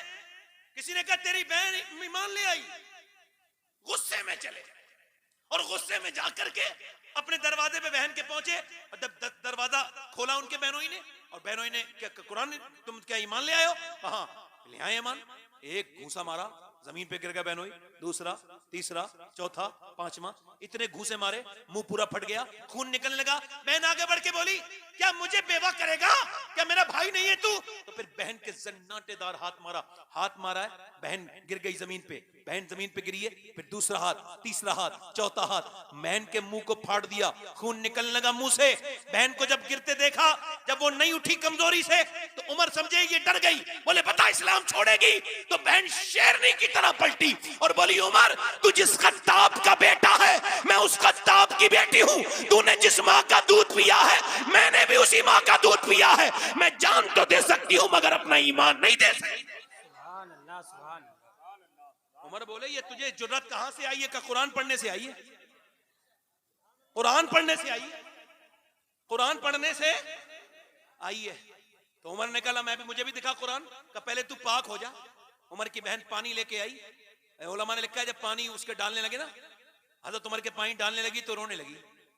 किसी ने कहा तेरी बहन ईमान ले आई, गुस्से में चले और गुस्से में जाकर के अपने दरवाजे पे बहन के पहुंचे, और जब दरवाजा खोला उनके बहनोई ने, और बहनोई ने क्या कुरान, तुम क्या ईमान ले आए हो? कहा ले आए ईमान। एक घूसा मारा, जमीन पे गिर गया बहनोई, दूसरा, तीसरा, चौथा, पांचवा, इतने घूसे मारे, मुंह पूरा फट गया, खून निकलने लगा। बहन आगे बढ़ के बोली क्या मुझे बेवा करेगा? क्या मेरा भाई नहीं है तू? तो फिर बहन के जन्नाटेदार हाथ मारा है, बहन गिर गई जमीन पे, बहन जमीन पे गिरी है, फिर दूसरा हाथ, तीसरा हाथ, चौथा हाथ, बहन के मुंह को फाड़ दिया, खून निकलने लगा मुंह से। बहन को जब गिरते देखा, जब वो नहीं उठी कमजोरी से, तो उमर समझे ये डर गई, बोले पता इस्लाम छोड़ेगी। तो बहन शेरनी की तरह पलटी और बोली उमर तू जिस खत्ताब का बेटा है मैं उस खत्ताब की बेटी हूं, तूने जिस माँ का दूध पिया है मैंने भी उसी माँ का दूध पिया है। मैं जान तो दे सकती हूँ मगर अपना ईमान नहीं दे सकती। सुभान अल्लाह, सुभान अल्लाह। उमर बोले ये तुझे जुर्रत कहां से आई है? का कुरान पढ़ने से आई है, कुरान पढ़ने से आई है, कुरान पढ़ने से आई है। तो उमर ने कहा मैं भी, मुझे भी दिखा कुरान। का पहले तू पाक हो जा। उमर की बहन पानी लेके आई। उलमा ने लिखा है जब पानी उसके डालने लगे ना, हजरत उमर के पानी डालने लगी तो रोने लगी,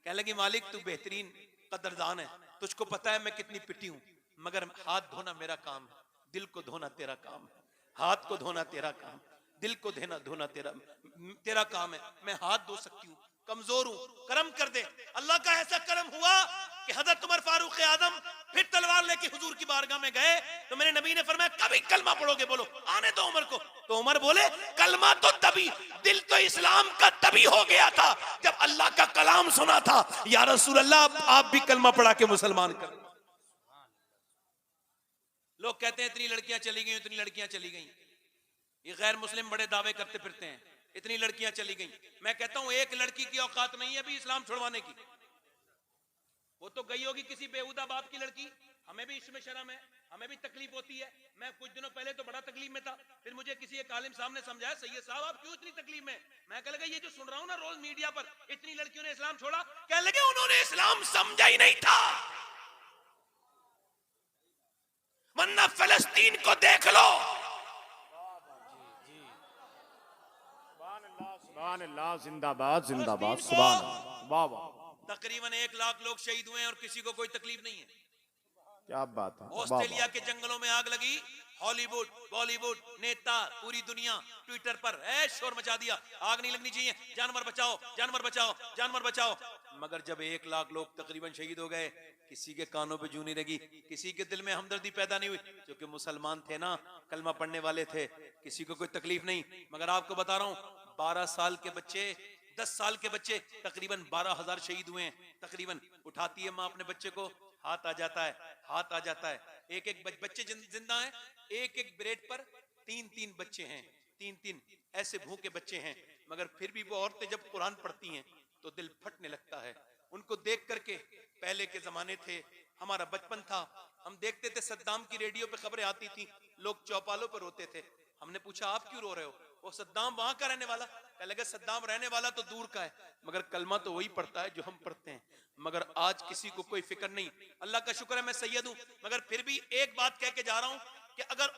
कहने लगी मालिक तू बेहतरीन कदरदान है, तुझको पता है मैं कितनी पिटी हूं, मगर हाथ धोना मेरा काम है, दिल को धोना तेरा काम है। हाथ को धोना तेरा काम, दिल को धोना तेरा काम है। मैं हाथ धो सकती हूँ, कमजोर हूं, करम कर दे। अल्लाह का ऐसा करम हुआ कि हजरत उमर फारूक आजम फिर तलवार लेके हुजूर की बारगाह में गए तो मेरे नबी ने फरमाया कभी कलमा पढ़ोगे? बोलो आने दो उमर को। तो उमर बोले कलमा तो तभी, दिल तो इस्लाम का तभी हो गया था जब अल्लाह का कलाम सुना था। या रसूल अल्लाह आप भी कलमा पढ़ा के मुसलमान कर। लोग कहते हैं इतनी लड़कियां चली गई, इतनी लड़कियां चली गई। ये गैर मुस्लिम बड़े दावे करते फिरते हैं इतनी लड़कियां चली गई। मैं कहता हूं एक लड़की की औकात नहीं है अभी इस्लाम छुड़वाने की। वो तो गई होगी किसी बेहुदा बाप की लड़की, हमें भी इसमें शर्म है, हमें भी तकलीफ होती है। मैं कुछ दिनों पहले तो बड़ा तकलीफ में था, फिर मुझे किसी एक आलिम साहब ने समझाया सैयद साहब आप क्यों इतनी तकलीफ में? मैं कह लगा ये जो सुन रहा हूं ना रोज मीडिया पर इतनी लड़कियों ने इस्लाम छोड़ा, कह लगे उन्होंने इस्लाम समझा ही नहीं था। वरना फलस्तीन को देख लो, सुभान अल्लाह, जिंदाबाद जिंदाबाद, सुभान अल्लाह, वाह वाह। तकरीबन 1 लाख लोग शहीद हुए हैं और किसी को कोई तकलीफ नहीं है। क्या बात है। ऑस्ट्रेलिया के जंगलों में आग लगी, हॉलीवुड बॉलीवुड नेता पूरी दुनिया ट्विटर पर शोर मचा दिया, आग नहीं लगनी चाहिए, जानवर बचाओ जानवर बचाओ जानवर बचाओ। मगर जब 1 लाख लोग तकरीबन शहीद हो गए, किसी के कानों पे जूं नहीं लगी, किसी के दिल में हमदर्दी पैदा नहीं हुई, क्योंकि मुसलमान थे ना, कलमा पढ़ने वाले थे, किसी को कोई तकलीफ नहीं। मगर आपको बता रहा हूं 12 साल के बच्चे, 10 साल के बच्चे, तकरीबन 12,000 शहीद हुए हैं। तकरीबन उठाती है माँ अपने बच्चे को, हाथ आ जाता है, हाथ आ जाता है। एक एक बच्चे जिंदा हैं, एक एक ब्रेड पर 3-3 बच्चे हैं, 3-3 ऐसे भूखे बच्चे हैं। मगर फिर भी वो औरतें जब कुरान पढ़ती हैं तो दिल फटने लगता है उनको देख करके। पहले के जमाने थे, हमारा बचपन था, हम देखते थे सद्दाम की रेडियो पे खबरें आती थी, लोग चौपालों पर रोते थे। हमने पूछा आप क्यों रो रहे हो? वो सद्दाम वहां का रहने वाला। कह लगे सद्दाम रहने वाला तो दूर का है, मगर कलमा तो वही पढ़ता है जो हम पढ़ते हैं। मगर आज किसी को कोई फिक्र नहीं। अल्लाह का शुक्र है मैं सैयद हूं, मगर फिर भी एक बात कह के जा रहा हूं कि अगर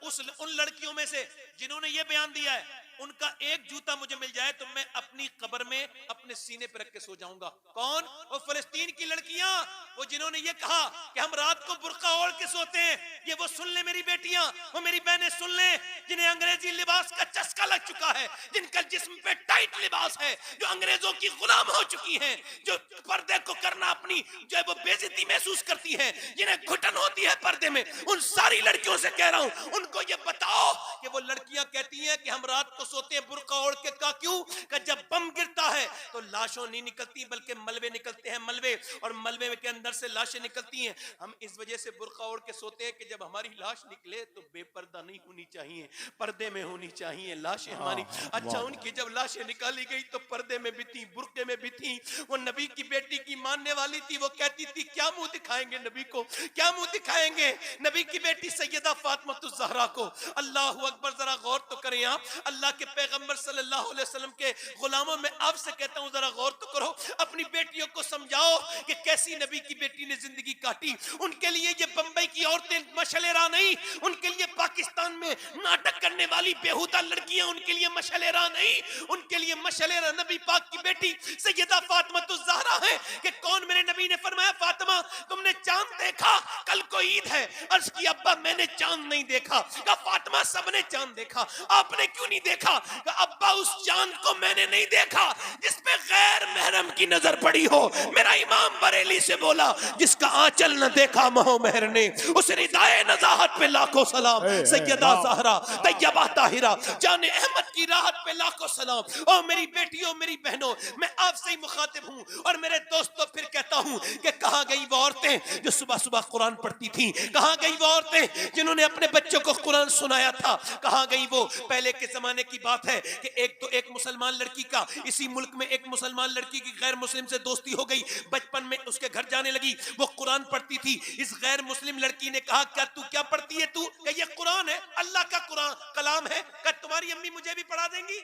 उन लड़कियों में से जिन्होंने ये बयान दिया है उनका एक जूता मुझे मिल जाए तो मैं अपनी कब्र में अपने सीने पर रख के सो जाऊंगा। कौन? वो फलस्तीन की लड़कियां, वो जिन्होंने ये कहा कि हम रात को बुर्का ओढ़ के सोते हैं। ये वो सुन ले मेरी बेटियां, वो मेरी बहनें सुन ले, जिन्हें अंग्रेजी लिबास का चस्का लग चुका है, जिनका जिस्म पे टाइट लिबास है, जो अंग्रेजों की गुलाम हो चुकी हैं, जो पर्दे को करना अपनी जो है वो बेइज्जती महसूस करती हैं, जिन्हें घुटन होती है पर्दे में, उन सारी लड़कियों से कह रहा हूं उनको ये बताओ कि वो लड़कियां कहती हैं कि हम रात को सोते हैं बुर्का ओढ़ के। का क्यों? कि जब बम गिरता है तो लाशों नहीं निकलती बल्कि मलबे निकलते हैं, मलबे, और मलबे के अंदर से लाशें निकलती हैं। हम इस वजह से बुर्का ओढ़ के सोते हैं कि जब हमारी लाश निकले तो बेपर्दा नहीं होनी चाहिए, पर्दे में होनी चाहिए लाशें हमारी। अच्छा, उनकी जब लाशें निकाली गई तो पर्दे में भी थी, बुर्के में भी थी। वो नबी की बेटी की मानने वाली थी, वो कहती थी क्या मुंह दिखाएंगे नबी को, क्या मुंह दिखाएंगे नबी की बेटी सैयदा फातिमा ज़हरा को। अल्लाह अकबर, जरा गौर तो करें आप, अल्लाह के पैगंबर सल्लल्लाहु अलैहि वसल्लम के गुलामों में आपसे कहता हूं जरा गौर तो करो, अपनी बेटियों को समझाओ कि कैसी नबी की बेटी ने जिंदगी काटी। उनके लिए ये बंबई की औरतें मशले राह नहीं, उनके लिए पाकिस्तान में नाटक करने वाली बेहुदा लड़कियां उनके लिए मशले राह नहीं, उनके लिए मशले राह नबी पाक की बेटी सैयदा फातिमा ज़हरा है। कि कौन? मेरे नबी ने फरमाया फातिमा तुमने चांद देखा? कल को ईद है। अर्ज की अब्बा मैंने चांद नहीं देखा। कहा फातिमा सबने चांद देखा, आपने क्यों नहीं देखा? अब्बा उस चांद को मैंने नहीं देखा जिसपे गैर महरम की नजर पड़ी हो। मेरा इमाम बरेली से बोला जिसका आंचल न देखा मोह मेहर ने, उस रिदाए नजाहत पे लाखों सलाम। सैयदा ज़हरा, तैयबा ताहिरा, जाने अहमद की राहत पे लाखों सलाम। और मेरी बेटियों, मेरी बहनों, मैं आपसे ही मुखातिब हूँ और मेरे दोस्तों फिर कहता हूँ कि कहाँ गई वो औरतें जो सुबह सुबह कुरान पढ़ती थी? कहाँ गई वो औरतें जिन्होंने अपने बच्चों को कुरान सुनाया था? कहाँ गई वो? पहले के जमाने की बात है कि एक मुसलमान लड़की का इसी मुल्क में एक मुसलमान लड़की की गैर मुस्लिम से दोस्ती हो गई। बचपन में उसके घर जाने लगी, वो कुरान पढ़ती थी। इस गैर मुस्लिम लड़की ने कहा क्या तू क्या पढ़ती है? तू? क्या ये कुरान है? अल्लाह का कुरान कलाम है? क्या तुम्हारी अम्मी मुझे भी पढ़ा देंगी?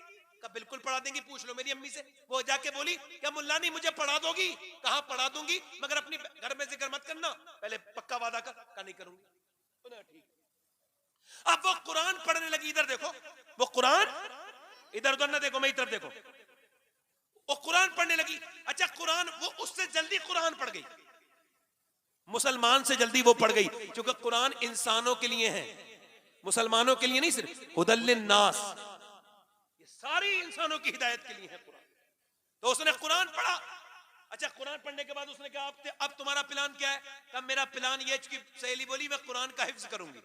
कहा बिल्कुल पढ़ा देंगी, पूछ लो मेरी अम्मी से। वो जाके बोली क्या मुल्ला नहीं मुझे पढ़ा दोगी? कहा पढ़ा दूंगी, मगर अपनी घर में जिक्र मत करना, पहले पक्का वादा कर। कहा नहीं करूंगी। तो ठीक। अब वो कुरान पढ़ने लगी, इधर देखो, वो कुरान, इधर उधर ना देखो, मेरी तरफ देखो, वो कुरान पढ़ने लगी। अच्छा कुरान, वो उससे जल्दी कुरान पढ़ गई, मुसलमान से जल्दी वो पढ़ गई, क्योंकि कुरान इंसानों के लिए है, मुसलमानों के लिए नहीं, सिर्फ हुदल्लिन नास, ये सारी इंसानों की हिदायत के लिए है कुरान। तो उसने कुरान पढ़ा। अच्छा कुरान पढ़ने के बाद उसने कहा अब तुम्हारा प्लान क्या है? कहा मेरा प्लान ये, सहेली बोली मैं कुरान का हिफ्ज करूंगी,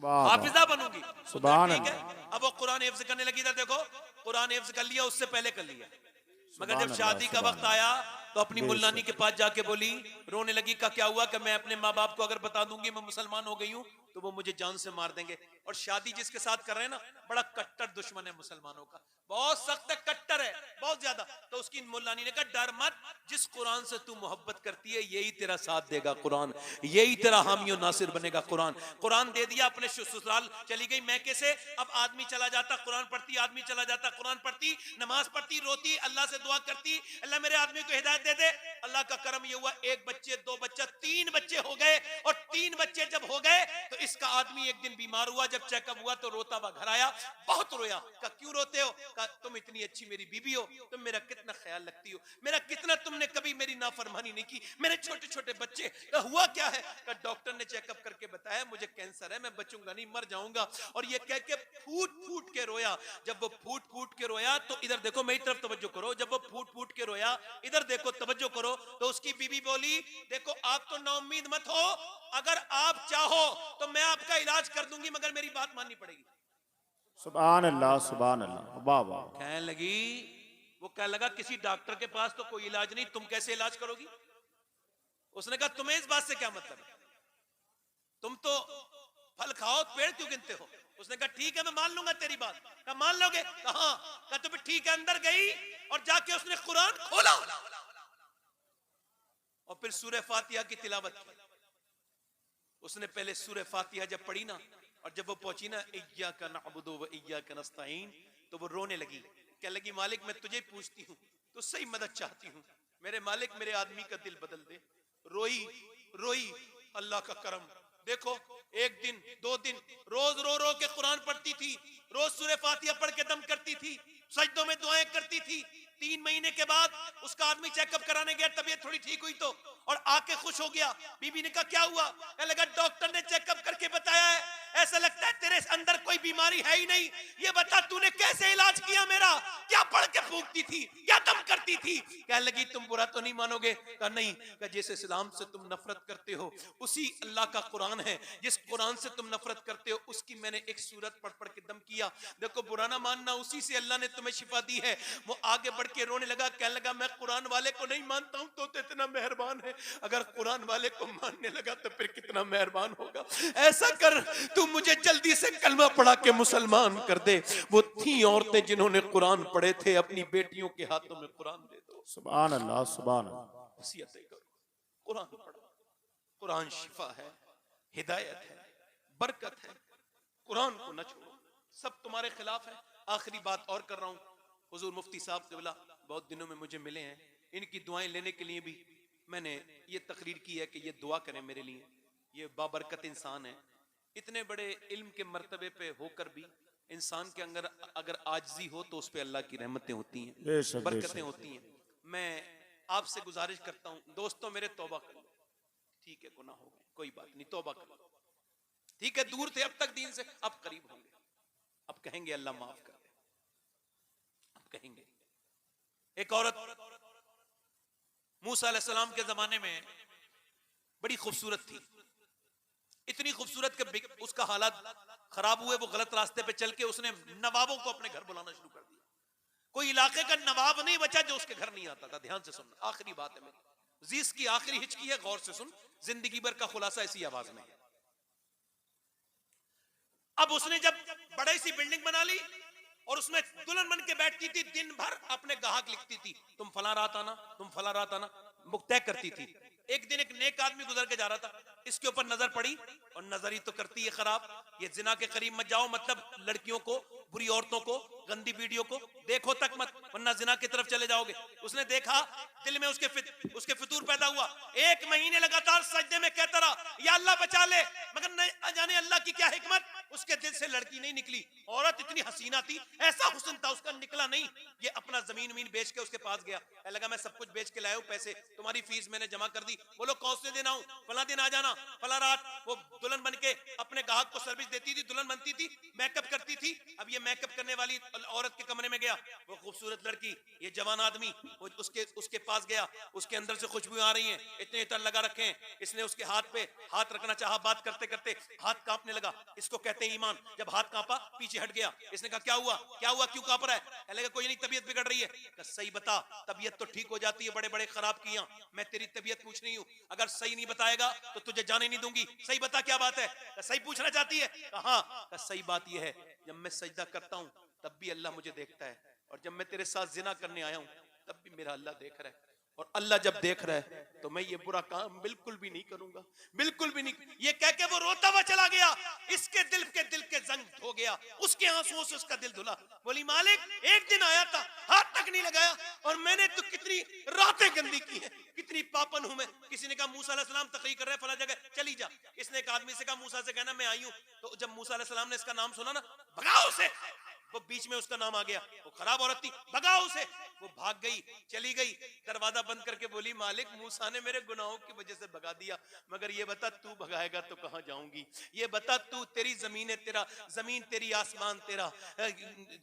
हाफिजा बनूंगी। सुभान ठीक है, अब वो कुरान हिफ्ज करने लगी। इधर देखो, कुरान हिफ्ज कर लिया, उससे पहले कर लिया, मगर जब शादी का वक्त आया तो अपनी मुल्लानी के पास जाके बोली, रोने लगी। का क्या हुआ? कि मैं अपने माँ बाप को अगर बता दूंगी मैं मुसलमान हो गई हूँ तो वो मुझे जान से मार देंगे। और शादी जिसके साथ कर रहे हैं ना, बड़ा कट्टर दुश्मन है मुसलमानों का, बहुत सख्त है, कट्टर है बहुत ज्यादा। तो उसकी मुल्लानी ने कहा डर मत, जिस कुरान से तू मोहब्बत करती है यही तेरा साथ देगा कुरान, यही तेरा हामी और नासिर बनेगा कुरान। कुरान दे दिया, अपने ससुराल चली गई मैके से। अब आदमी चला जाता, कुरान पढ़ती, आदमी चला जाता, कुरान पढ़ती, नमाज पढ़ती, रोती, अल्लाह से दुआ करती, अल्लाह मेरे आदमी को हिदायत दे दे। अल्लाह का करम ये हुआ, एक बच्चे, दो बच्चा, 3 बच्चे हो गए। और 3 बच्चे जब हो गए तो इसका आदमी एक दिन बीमार हुआ। जब चेकअप हुआ तो रोता हुआ घर आया, बहुत रोया। कहा क्यों रोते हो? कहा तुम इतनी अच्छी मेरी बीबी हो, तुम मेरा कितना ख्याल रखती हो, मेरा कितना, तुमने कभी मेरी नाफरमानी नहीं की, मेरे छोटे छोटे बच्चे। कहा हुआ क्या है? कहा डॉक्टर ने चेकअप करके बताया मुझे कैंसर है, मैं बचूंगा नहीं, मर जाऊंगा। और ये कह के फूट फूट के रोया। जब वो फूट फूट के रोया तो इधर देखो, मेरी तरफ तवज्जो करो, जब वो फूट फूट के रोया, इधर देखो तवज्जो करो, तो उसकी बीबी बोली देखो आप तो नाउम्मीद मत हो, अगर आप चाहो तो मैं आपका इलाज कर दूंगी, मगर मेरी बात माननी पड़ेगी। सुभान अल्लाह, सुभान अल्लाह, वाह वाह। कहने लगी, वो कहने लगा किसी डॉक्टर के पास तो कोई इलाज नहीं, तुम कैसे इलाज करोगी? उसने कहा तुम्हें इस बात से क्या मतलब है, तुम तो फल खाओ, पेड़ क्यों गिनते हो? उसने कहा ठीक है मैं मान लूंगा तेरी बात। कहा मान लोगे? कहा कहा तो फिर ठीक है। अंदर गई और जाके उसने कुरान खोला और फिर सूरह फातिहा की तिलावत की। उसने पहले सूरह फातिहा जब पढ़ी ना, और जब वो पहुंची ना इय्याका नअबुदु व इय्याका नस्तईन, तो वो रोने लगी, कहने लगी मालिक मैं तुझे पूछती हूँ, तो सही मदद चाहती हूँ, मेरे मालिक मेरे आदमी का दिल बदल दे। रोई रोई, अल्लाह का करम देखो, 1 दिन 2 दिन रोज रो रो के कुरान पढ़ती थी, रोज सूरह फातिहा पढ़ के दम करती थी, सजदों में दुआएं करती थी। 3 महीने के बाद उसका आदमी चेकअप कराने गया, तबीयत थोड़ी ठीक हुई तो, और आके खुश हो गया। बीबी ने कहा क्या हुआ? कहने लगा डॉक्टर ने चेकअप करके बताया है, ऐसा लगता है तेरे अंदर कोई बीमारी है ही नहीं, ये बता तूने कैसे इलाज किया मेरा? क्या पढ़ के फूंकती थी, क्या दम करती थी? कहने लगी तुम बुरा तो नहीं मानोगे? कहा नहीं। कहा जिस इस्लाम से तुम नफरत करते हो उसी अल्लाह का कुरान है, जिस कुरान से तुम नफरत करते हो उसकी मैंने एक सूरत पढ़ पढ़ के दम किया, देखो बुरा ना मानना, उसी से अल्लाह ने तुम्हें शिफा दी है। वो आगे बढ़ के रोने लगा, कहने लगा मैं कुरान वाले को नहीं मानता हूं तो इतना मेहरबान है, अगर कुरान वाले को मानने लगा तो फिर कितना मेहरबान होगा। ऐसा कर तू मुझे जल्दी से कलमा पढ़ा के मुसलमान कर दे। वो थी औरतें जिन्होंने कुरान पढ़े थे, अपनी बेटियों के हाथों में कुरान दे दो। सुभान अल्लाह, सुभान अल्लाह। वसीयतें करो, कुरान पढ़ो, कुरान शिफा है, हिदायत है, बरकत है, कुरान को न छोड़ो। सब तुम्हारे खिलाफ है। आखिरी बात और कर रहा हूं, हुजूर मुफ्ती साहब क़िबला बहुत दिनों में मुझे मिले हैं, इनकी दुआएं लेने के लिए भी मैंने ये तकरीर की है कि ये दुआ करें मेरे लिए। ये बाबरकत इंसान है, इतने बड़े इल्म के मर्तबे पे होकर भी इंसान के अंदर अगर आजिज़ी हो तो उस पे अल्लाह की रहमतें होती हैं, बेशक, बरकतें बेशक। होती हैं। मैं आपसे गुजारिश करता हूं दोस्तों, मेरे तौबा करो, ठीक है गुनाह हो गए, कोई बात नहीं, तौबा करो, ठीक है दूर थे अब तक दीन से, अब करीब होंगे, अब कहेंगे अल्लाह माफ कर दे, अब कहेंगे। एक औरत मूसा अलैहिस्सलाम के जमाने में बड़ी खूबसूरत थी, इतनी खूबसूरत कि उसका हालात खराब हुए, वो गलत रास्ते पे चल के उसने नवाबों को अपने घर बुलाना शुरू कर दिया। कोई इलाके का नवाब नहीं बचा जो उसके घर नहीं आता था। ध्यान से सुनना, आखिरी बात है मेरी, जीस की आखिरी हिचकी है, गौर से सुन, जिंदगी भर का खुलासा इसी आवाज में है। अब उसने जब बड़ी सी बिल्डिंग बना ली और उसमें दुल्हन बन के बैठती थी, दिन भर अपने गाहक लिखती थी, तुम फला रात आना, तुम फला रात आना, बुक तय करती थी। एक दिन एक नेक आदमी गुजर के जा रहा था, इसके ऊपर नजर पड़ी और नजर ही तो करती है खराब। ये जिना के करीब मत जाओ, मतलब लड़कियों को, बुरी औरतों को, गंदी वीडियो को देखो तक मत, वरना जिना की तरफ चले जाओगे। उसने देखा, दिल में उसके फितूर पैदा हुआ। 1 महीने लगातार सजदे में कहता रहा, या अल्लाह बचा ले, मगर न जाने अल्लाह की क्या हिकमत, उसके दिल से लड़की नहीं निकली। औरत इतनी हसीना थी, ऐसा हुस्न था उसका, निकला नहीं। ये अपना जमीन बेच के उसके पास गया, लगा मैं सब कुछ बेच के लाया हूं, पैसे तुम्हारी फीस मैंने जमा कर दी। बोलो कौन से दिन आऊं? फला दिन आ जाना। फला रात वो दुल्हन बन के अपने ग्राहक को सर्विस देती थी, दुल्हन बनती थी, मेकअप करती थी। अब ये मेकअप करने वाली औरत के कमरे में गया, वो खूबसूरत लड़की, ये जवान आदमी, वो उसके पास गया, उसके अंदर से खुशबू आ रही है, इतने इतर लगा रखे हैं। इसने उसके हाथ पे हाथ रखना चाहा, बात करते करते हाथ कांपने लगा। इसको कहते हैं ईमान। जब हाथ कांपा, पीछे हट गया। इसने कहा क्या हुआ, क्या हुआ, क्यों कांप रहा है? कहने लगा कोई नहीं, तबीयत बिगड़ रही है। कहा सही बता, तबीयत तो ठीक हो जाती है बड़े बड़े खराब किया, मैं तेरी तबीयत पूछ रही हूं, अगर सही नहीं बताएगा तो तुझे जाने नहीं दूंगी, सही बता क्या बात है? कहा सही पूछना चाहती है? कहा सही बात यह है, जब मैं सजदा करता हूं तब भी अल्लाह मुझे देखता है, और जब मैं तेरे साथ जिना करने आया हूं तब भी मेरा अल्लाह देख रहा है, और अल्लाह जब देख रहा है तो मैं ये बुरा काम बिल्कुल भी नहीं करूंगा, बिल्कुल भी नहीं। ये कह के वो रोता हुआ चला गया। इसके दिल के जंग हो गया, उसके आंसुओं से उसका दिल धुला। बोली मालिक, एक दिन आया था, हाथ तक नहीं लगाया, और मैंने तो कितनी रातें गंदी की हैं, कितनी पापन हूं मैं। किसी ने कहा मूसा अलैहि सलाम तकरीर कर रहे हैं फला जगह, चली जा। इसने एक आदमी से कहा मूसा से कहना मैं आई हूं। तो जब मूसा अलैहि सलाम ने इसका नाम सुना ना, भगाओ उसे, वो बीच में उसका नाम आ गया, वो खराब औरत थी, भगाओ उसे। वो भाग गई, चली गई, दरवाजा बंद करके बोली मालिक, मूसा ने मेरे गुनाहों की वजह से भगा दिया, मगर ये बता तू भगाएगा तो कहां जाऊंगी? ये बता तू, तेरी जमीन है तेरा, जमीन तेरी, आसमान तेरा,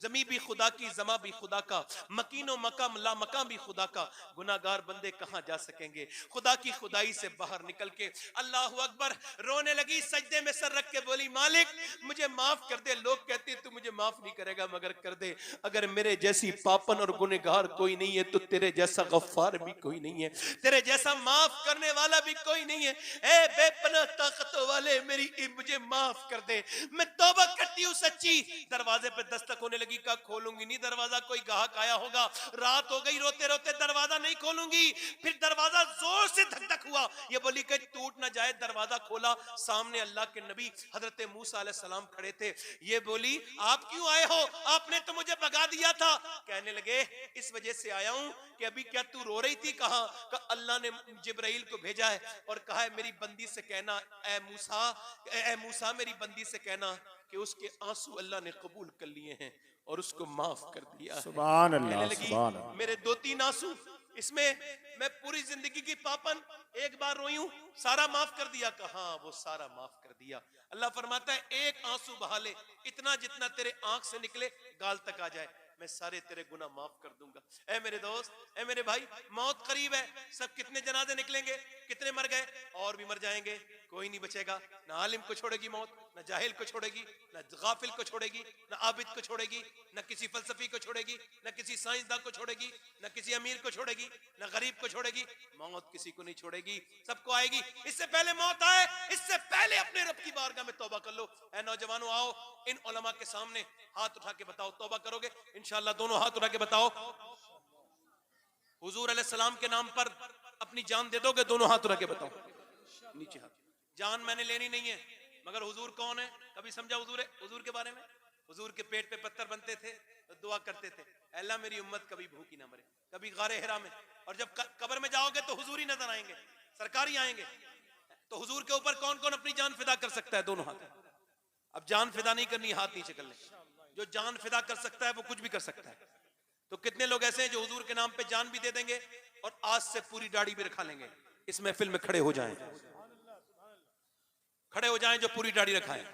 जमी भी खुदा की, जमा भी खुदा का, मकीनो मकाम ला मकाम भी खुदा का, गुनाहगार बंदे कहां जा सकेंगे? खुदा की खुदाई से बाहर निकल के अल्लाह अकबर, रोने लगी, सजदे में सर रख के बोली मालिक मुझे माफ कर दे। लोग कहते तू मुझे माफ नहीं करेगा, मगर कर दे। अगर मेरे जैसी पापन और गुनहगार कोई नहीं है तो तेरे जैसा गफ्फार भी कोई नहीं है, तेरे जैसा माफ करने वाला भी कोई नहीं है। ए बेपनाह ताकतों वाले, मुझे माफ कर दे, मैं तौबा करती हूँ सच्ची। दरवाजे पे दस्तक होने लगी, कहा खोलूंगी नहीं दरवाजा, कोई ग्राहक आया होगा, रात हो गई, रोते रोते दरवाजा नहीं खोलूंगी। फिर दरवाजा जोर से धक धक हुआ, ये बोली कि टूट ना जाए, दरवाजा खोला, सामने अल्लाह के नबी हजरत मूसा अलैहि सलाम खड़े थे। ये बोली आप क्यों आए हो? आपने तो मुझे भगा दिया था। कहने लगे इस वजह से आया हूं कि अभी क्या तू रो रही थी? कहा अल्लाह ने जिब्राइल को भेजा है और कहा है मेरी बंदी से कहना, ए मूसा मेरी बंदी से कहना कि उसके आंसू अल्लाह ने कबूल कर लिए हैं और उसको माफ कर दिया। सुभान अल्लाह, कहने लगी सुभान अल्लाह। मेरे 2-3 आंसू, इसमें मैं पूरी जिंदगी की पापन एक बार रोई हूं, सारा माफ कर दिया। कहा वो सारा माफ कर दिया। अल्लाह फरमाता है एक आंसू बहा ले, इतना जितना तेरे आंख से निकले गाल तक आ जाए, मैं सारे तेरे गुनाह माफ कर दूंगा। ऐ मेरे दोस्त, ऐ मेरे भाई, मौत करीब है। सब कितने जनाजे निकलेंगे, कितने मर गए, और भी मर जाएंगे, कोई नहीं बचेगा। ना आलिम को छोड़ेगी मौत, ना जाहिल को छोड़ेगी, ना गाफिल को छोड़ेगी, ना आबिद को छोड़ेगी, ना किसी फलसफी को छोड़ेगी, ना किसी साइंसदान को छोड़ेगी, ना किसी अमीर को छोड़ेगी, ना गरीब को छोड़ेगी। मौत किसी को नहीं छोड़ेगी, सबको आएगी। इससे पहले मौत आए, इससे पहले अपने रब की बारगाह में तौबा कर लो। ऐ नौजवानों, आओ इन उलमा के सामने हाथ उठा के बताओ, तौबा करोगे? इंशाअल्लाह दोनों हाथ उठा के बताओ, हुजूर अलैहिस्सलाम के नाम पर अपनी जान दे दोगे? दोनों हाथ उठा के बताओ, नीचे हाथ। जान मैंने लेनी नहीं है, मगर हुजूर कौन है? कभी समझा हुजूर के बारे में? हुजूर के पेट पे पत्थर बनते थे तो दुआ करते थे, अल्लाह मेरी उम्मत कभी भूखी ना मरे। कभी गारे हिरा में, और जब कब्र में जाओगे तो हुजूर ही नजर आएंगे, सरकार ही आएंगे। तो हुजूर के ऊपर कौन कौन अपनी जान फिदा कर सकता है? दोनों हाथ। अब जान फिदा नहीं करनी, हाथ नीचे कर ले। जो जान फिदा कर सकता है वो कुछ भी कर सकता है। तो कितने लोग ऐसे हैं जो हुजूर के नाम पे जान भी दे देंगे और आज से पूरी दाढ़ी भी रखा लेंगे। इस महफिल में खड़े हो जाएं, खड़े हो जाएं जो पूरी दाढ़ी रखाए।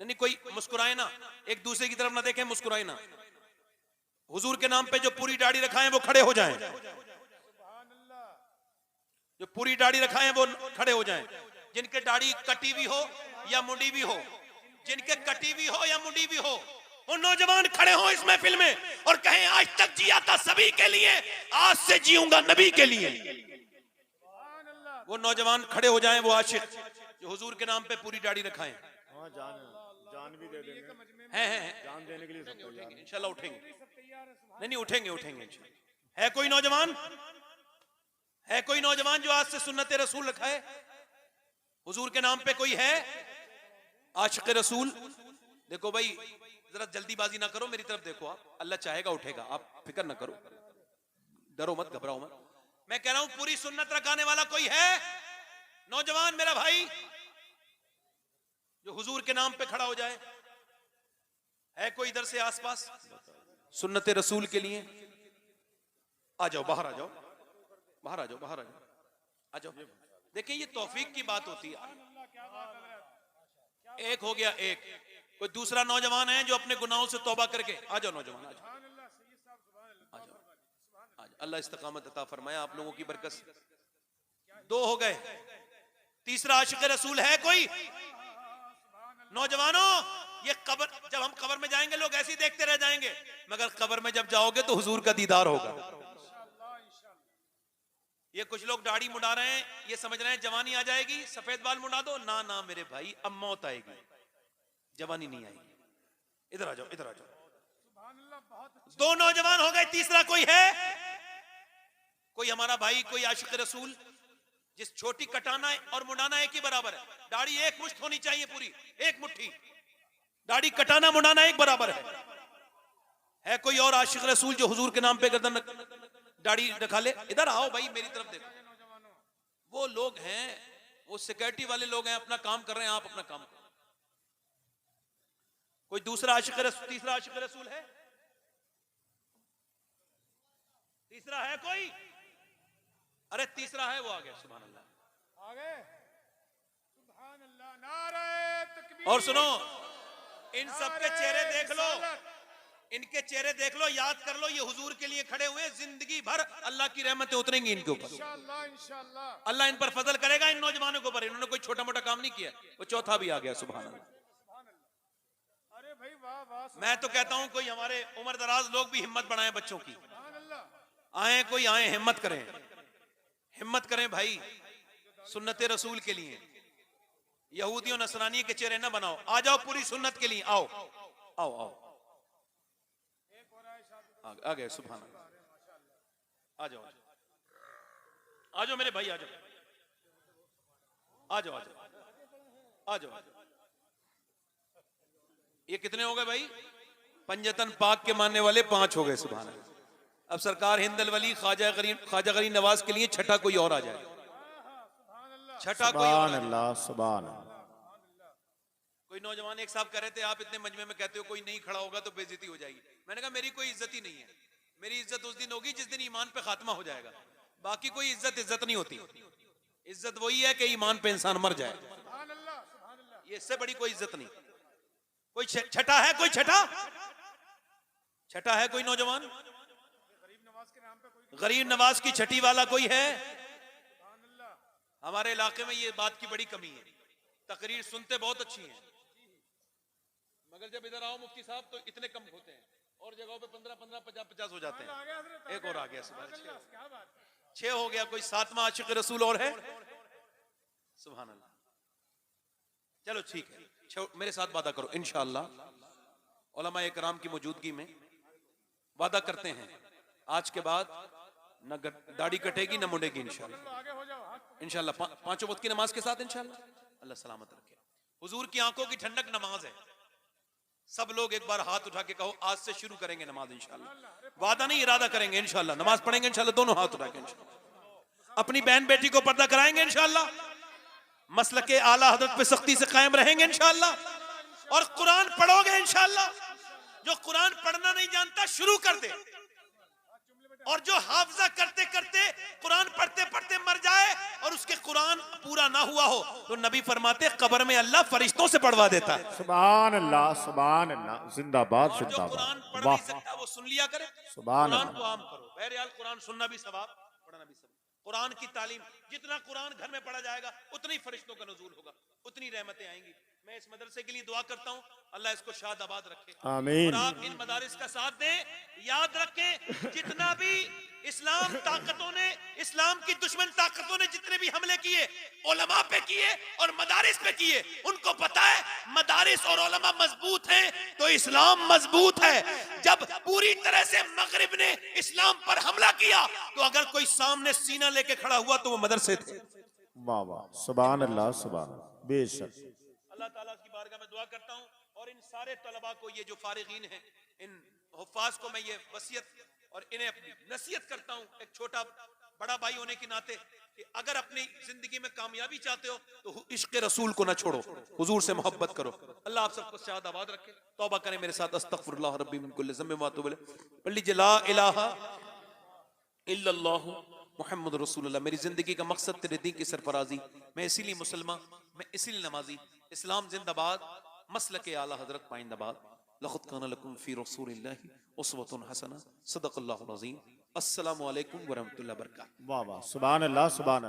नहीं, कोई मुस्कुराए ना, एक दूसरे की तरफ ना देखें, मुस्कुराए ना। हुजूर के नाम पे जो पूरी दाढ़ी रखाए वो खड़े हो जाएं, जो पूरी दाढ़ी रखाए वो खड़े हो जाएं। जिनके दाढ़ी कटी हुई हो या मुंडी भी हो, जिनके कटी हुई हो या मुंडी भी हो, वो नौजवान खड़े हो इस महफिल में और कहें आज तक जिया था सभी के लिए, आज से जीऊंगा नबी के लिए। वो नौजवान खड़े हो जाएं, वो आशिक जो हुजूर के नाम पे पूरी दाढ़ी रखाएं। हाँ, जान भी दे देंगे, हैं जान देने के लिए सब तैयार हैं। इंशाल्लाह उठेंगे। नहीं उठेंगे। है कोई नौजवान, है कोई नौजवान जो आज से सुन्नत रसूल रखाए? हुजूर के नाम पे कोई है आशिक रसूल? देखो भाई जरा जल्दीबाजी ना करो, मेरी तरफ देखो, आप अल्लाह चाहेगा उठेगा, आप फिक्र ना करो, डरो मत, घबराओ मत। मैं कह रहा हूं पूरी सुन्नत रखाने वाला कोई है नौजवान मेरा भाई जो हुजूर के नाम पे खड़ा हो जाए? है कोई इधर से आसपास सुन्नत रसूल के लिए? आ जाओ, बाहर आ जाओ, बाहर आ जाओ, बाहर आ जाओ, आ जाओ। देखिए ये तौफीक की बात होती है। एक हो गया, एक कोई दूसरा नौजवान है जो अपने गुनाहों से तौबा करके आ जाओ, नौजवान आ जाओ, आ जाओ, अल्लाह इस्तकामत अता फरमाए आप लोगों की बरकत से। दो हो गए, तीसरा आशिक रसूल है कोई? नौजवानों ये कब्र, जब हम कब्र में जाएंगे लोग ऐसे ही देखते रह जाएंगे, मगर कब्र में जब जाओगे तो हुजूर का दीदार होगा। ये कुछ लोग दाढ़ी मुड़ा रहे हैं, ये समझ रहे हैं जवानी आ जाएगी, सफेद बाल मुड़ा दो। ना ना मेरे भाई, अब मौत आएगी, जवानी नहीं आएगी। इधर आ जाओ, इधर आ जाओ। दो नौजवान हो गए, तीसरा कोई है? कोई हमारा भाई, कोई आशिक रसूल जिस छोटी कटाना और मुड़ाना एक ही बराबर है। दाढ़ी एक मुश्त होनी चाहिए, पूरी एक मुट्ठी दाढ़ी, कटाना मुड़ाना एक बराबर है कोई और आशिक रसूल जो हुजूर के नाम पे गर्दन दाढ़ी रखा ले? इधर आओ भाई, मेरी तरफ देखो। वो लोग हैं, वो सिक्योरिटी वाले लोग हैं, अपना काम कर रहे हैं, आप अपना काम करो। कोई दूसरा आशिक रसूल, तीसरा आशिक रसूल है? तीसरा है कोई? अरे तीसरा है, वो आ गया, सुभान अल्लाह, आ गए, सुभान अल्लाह, नारे तकबीर। और सुनो, इन सबके चेहरे देख लो, इनके चेहरे देख लो, याद कर लो, ये हुजूर के लिए खड़े हुए, जिंदगी भर अल्लाह की रहमतें उतरेंगी इनके ऊपर, इंशाअल्लाह, इंशाअल्लाह। अल्लाह इन पर फजल करेगा, इन नौजवानों के ऊपर। इन्होंने कोई छोटा मोटा काम नहीं किया, वो चौथा भी आ गया, सुभान अल्लाह। अरे भाई वाह वाह, मैं तो कहता हूं कोई हमारे उम्र दराज लोग भी हिम्मत बढ़ाएं बच्चों की, सुभान अल्लाह। आए कोई आए, हिम्मत करें, हिम्मत करें भाई, सुन्नत रसूल के लिए। यहूदियों नसरानी के चेहरे ना बनाओ, आ जाओ पूरी सुन्नत के लिए, आओ आओ आओ, आ गए, सुभान अल्लाह, आ जाओ, आ जाओ मेरे भाई, आ जाओ, आ जाओ, आ जाओ, आ जाओ। ये कितने हो गए भाई? पंजतन पाक के मानने वाले 5 हो गए, सुभान अल्लाह। अब सरकार हिंदल वली ख्वाजा गरीब नवाज के लिए छठा कोई और आ जाए, छठा कोई और आ जाए। अल्लाह, सुभान अल्लाह। कोई नौजवान एक साहब कह रहे थे, आप इतने मजमे में कहते हो कोई नहीं खड़ा होगा तो बेइज्जती हो जाएगी। मैंने कहा मेरी कोई इज्जत ही नहीं है, मेरी इज्जत उस दिन होगी जिस दिन ईमान पे खात्मा हो जाएगा। बाकी कोई इज्जत नहीं होती। इज्जत वही है कि ईमान पे इंसान मर जाए, ये इससे बड़ी कोई इज्जत नहीं। कोई छठा है? कोई छठा है कोई नौजवान? गरीब नवाज की छठी वाला कोई है? हमारे इलाके में ये बात की बड़ी कमी है, तकरीर सुनते बहुत अच्छी है, मगर जब इधर आओ मुफ्ती साहब तो इतने कम होते हैं, और जगहों पे 15-15, 50-50 हो जाते हैं। एक और आ गया, सुभान, 6 हो गया। कोई 7वां आशिक रसूल और है? सुभान अल्लाह। चलो ठीक है, मेरे साथ वादा करो इंशाअल्लाह। उलमा इकराम की मौजूदगी में वादा करते हैं, आज के बाद न दाढ़ी कटेगी न मुड़ेगी इंशाअल्लाह। इंशाअल्लाह 5 वक्त की नमाज के साथ इंशाअल्लाह। अल्लाह सलामत रखे। हुजूर की आंखों की ठंडक नमाज है। सब लोग एक बार हाथ उठा के कहो, आज से शुरू करेंगे नमाज इंशाअल्लाह। वादा नहीं, इरादा करेंगे इंशाअल्लाह। नमाज पढ़ेंगे इंशाअल्लाह, दोनों हाथ उठा के इंशाअल्लाह। अपनी बहन बेटी को पर्दा कराएंगे इंशाअल्लाह। मसलके आला हजरत पे सख्ती से कायम रहेंगे इंशाअल्लाह। और कुरान पढ़ोगे इंशाअल्लाह। जो कुरान पढ़ना नहीं जानता शुरू कर दे, और जो हाफजा करते करते कुरान पढ़ते पढ़ते मर जाए और उसके कुरान पूरा ना हुआ हो तो नबी फरमाते कब्र में अल्लाह फरिश्तों से पढ़वा देता है। सुभान अल्लाह, सुभान अल्लाह, जिंदाबाद, और जो जिंदाबाद। कुरान पढ़ नहीं सकता वो सुन लिया करे, सुभान कुरान अल्लाह। को आम करो। बहरहाल कुरान सुनना भी सवाब, पढ़ना भी सवाब। कुरान की तालीम, जितना कुरान घर में पढ़ा जाएगा उतनी फरिश्तों का नुज़ूल होगा, उतनी रहमतें आएंगी। मैं इस मदरसे के लिए दुआ करता हूँ, अल्लाह इसको शाद आबाद रखे। आमीन। और आप इन मदारिस का साथ दें। याद रखें, जितना भी इस्लाम ताकतों ने, इस्लाम की दुश्मन ताकतों ने जितने भी हमले किए, उलमा पे किए और मदारिस पे किए, उनको पता है मदारिस और उलमा मजबूत हैं तो इस्लाम मजबूत है। जब पूरी तरह से मगरिब ने इस्लाम पर हमला किया तो अगर कोई सामने सीना लेके खड़ा हुआ तो वो मदरसे थे। वाह वाह, सुभान अल्लाह, सुभान अल्लाह, बेशक। अल्लाह ताला की बारगाह में दुआ करता हूँ और इन सारे तलबा को, ये जो फारिगीन हैं, इन हुफ्फाज को मैं ये वसीयत और इन्हें नसीहत करता हूँ एक छोटा बड़ा भाई होने के नाते कि अगर अपनी जिंदगी में कामयाबी चाहते हो तो इश्क रसूल को ना छोड़ो, हुजूर से मोहब्बत करो। अल्लाह आप सबको शाद आबाद रखे। तौबा करें मेरे साथ, अस्तगफिरुल्लाह रब्बी मिन कुल्लि ज़म्बिन व अतूबु इलैह। पढ़ लीजिए ला इलाहा इल्लल्लाह मुहम्मद रसूलुल्लाह। मेरी जिंदगी का मकसद तेरे दीन की सरफराजी, मैं इसीलिए मुसलमान, मैं इसीलिए नमाजी। इस्लाम जिंदाबाद, मसलक आला हजरत पाइंदाबाद। लक़द काना लकुम फी रसूलिल्लाहि उस्वतुन हसना। सदक़ल्लाहुल अज़ीम। अस्सलामु अलैकुम व रहमतुल्लाहि व बरकातहू। वाह वाह, सुभान अल्लाह, सुभान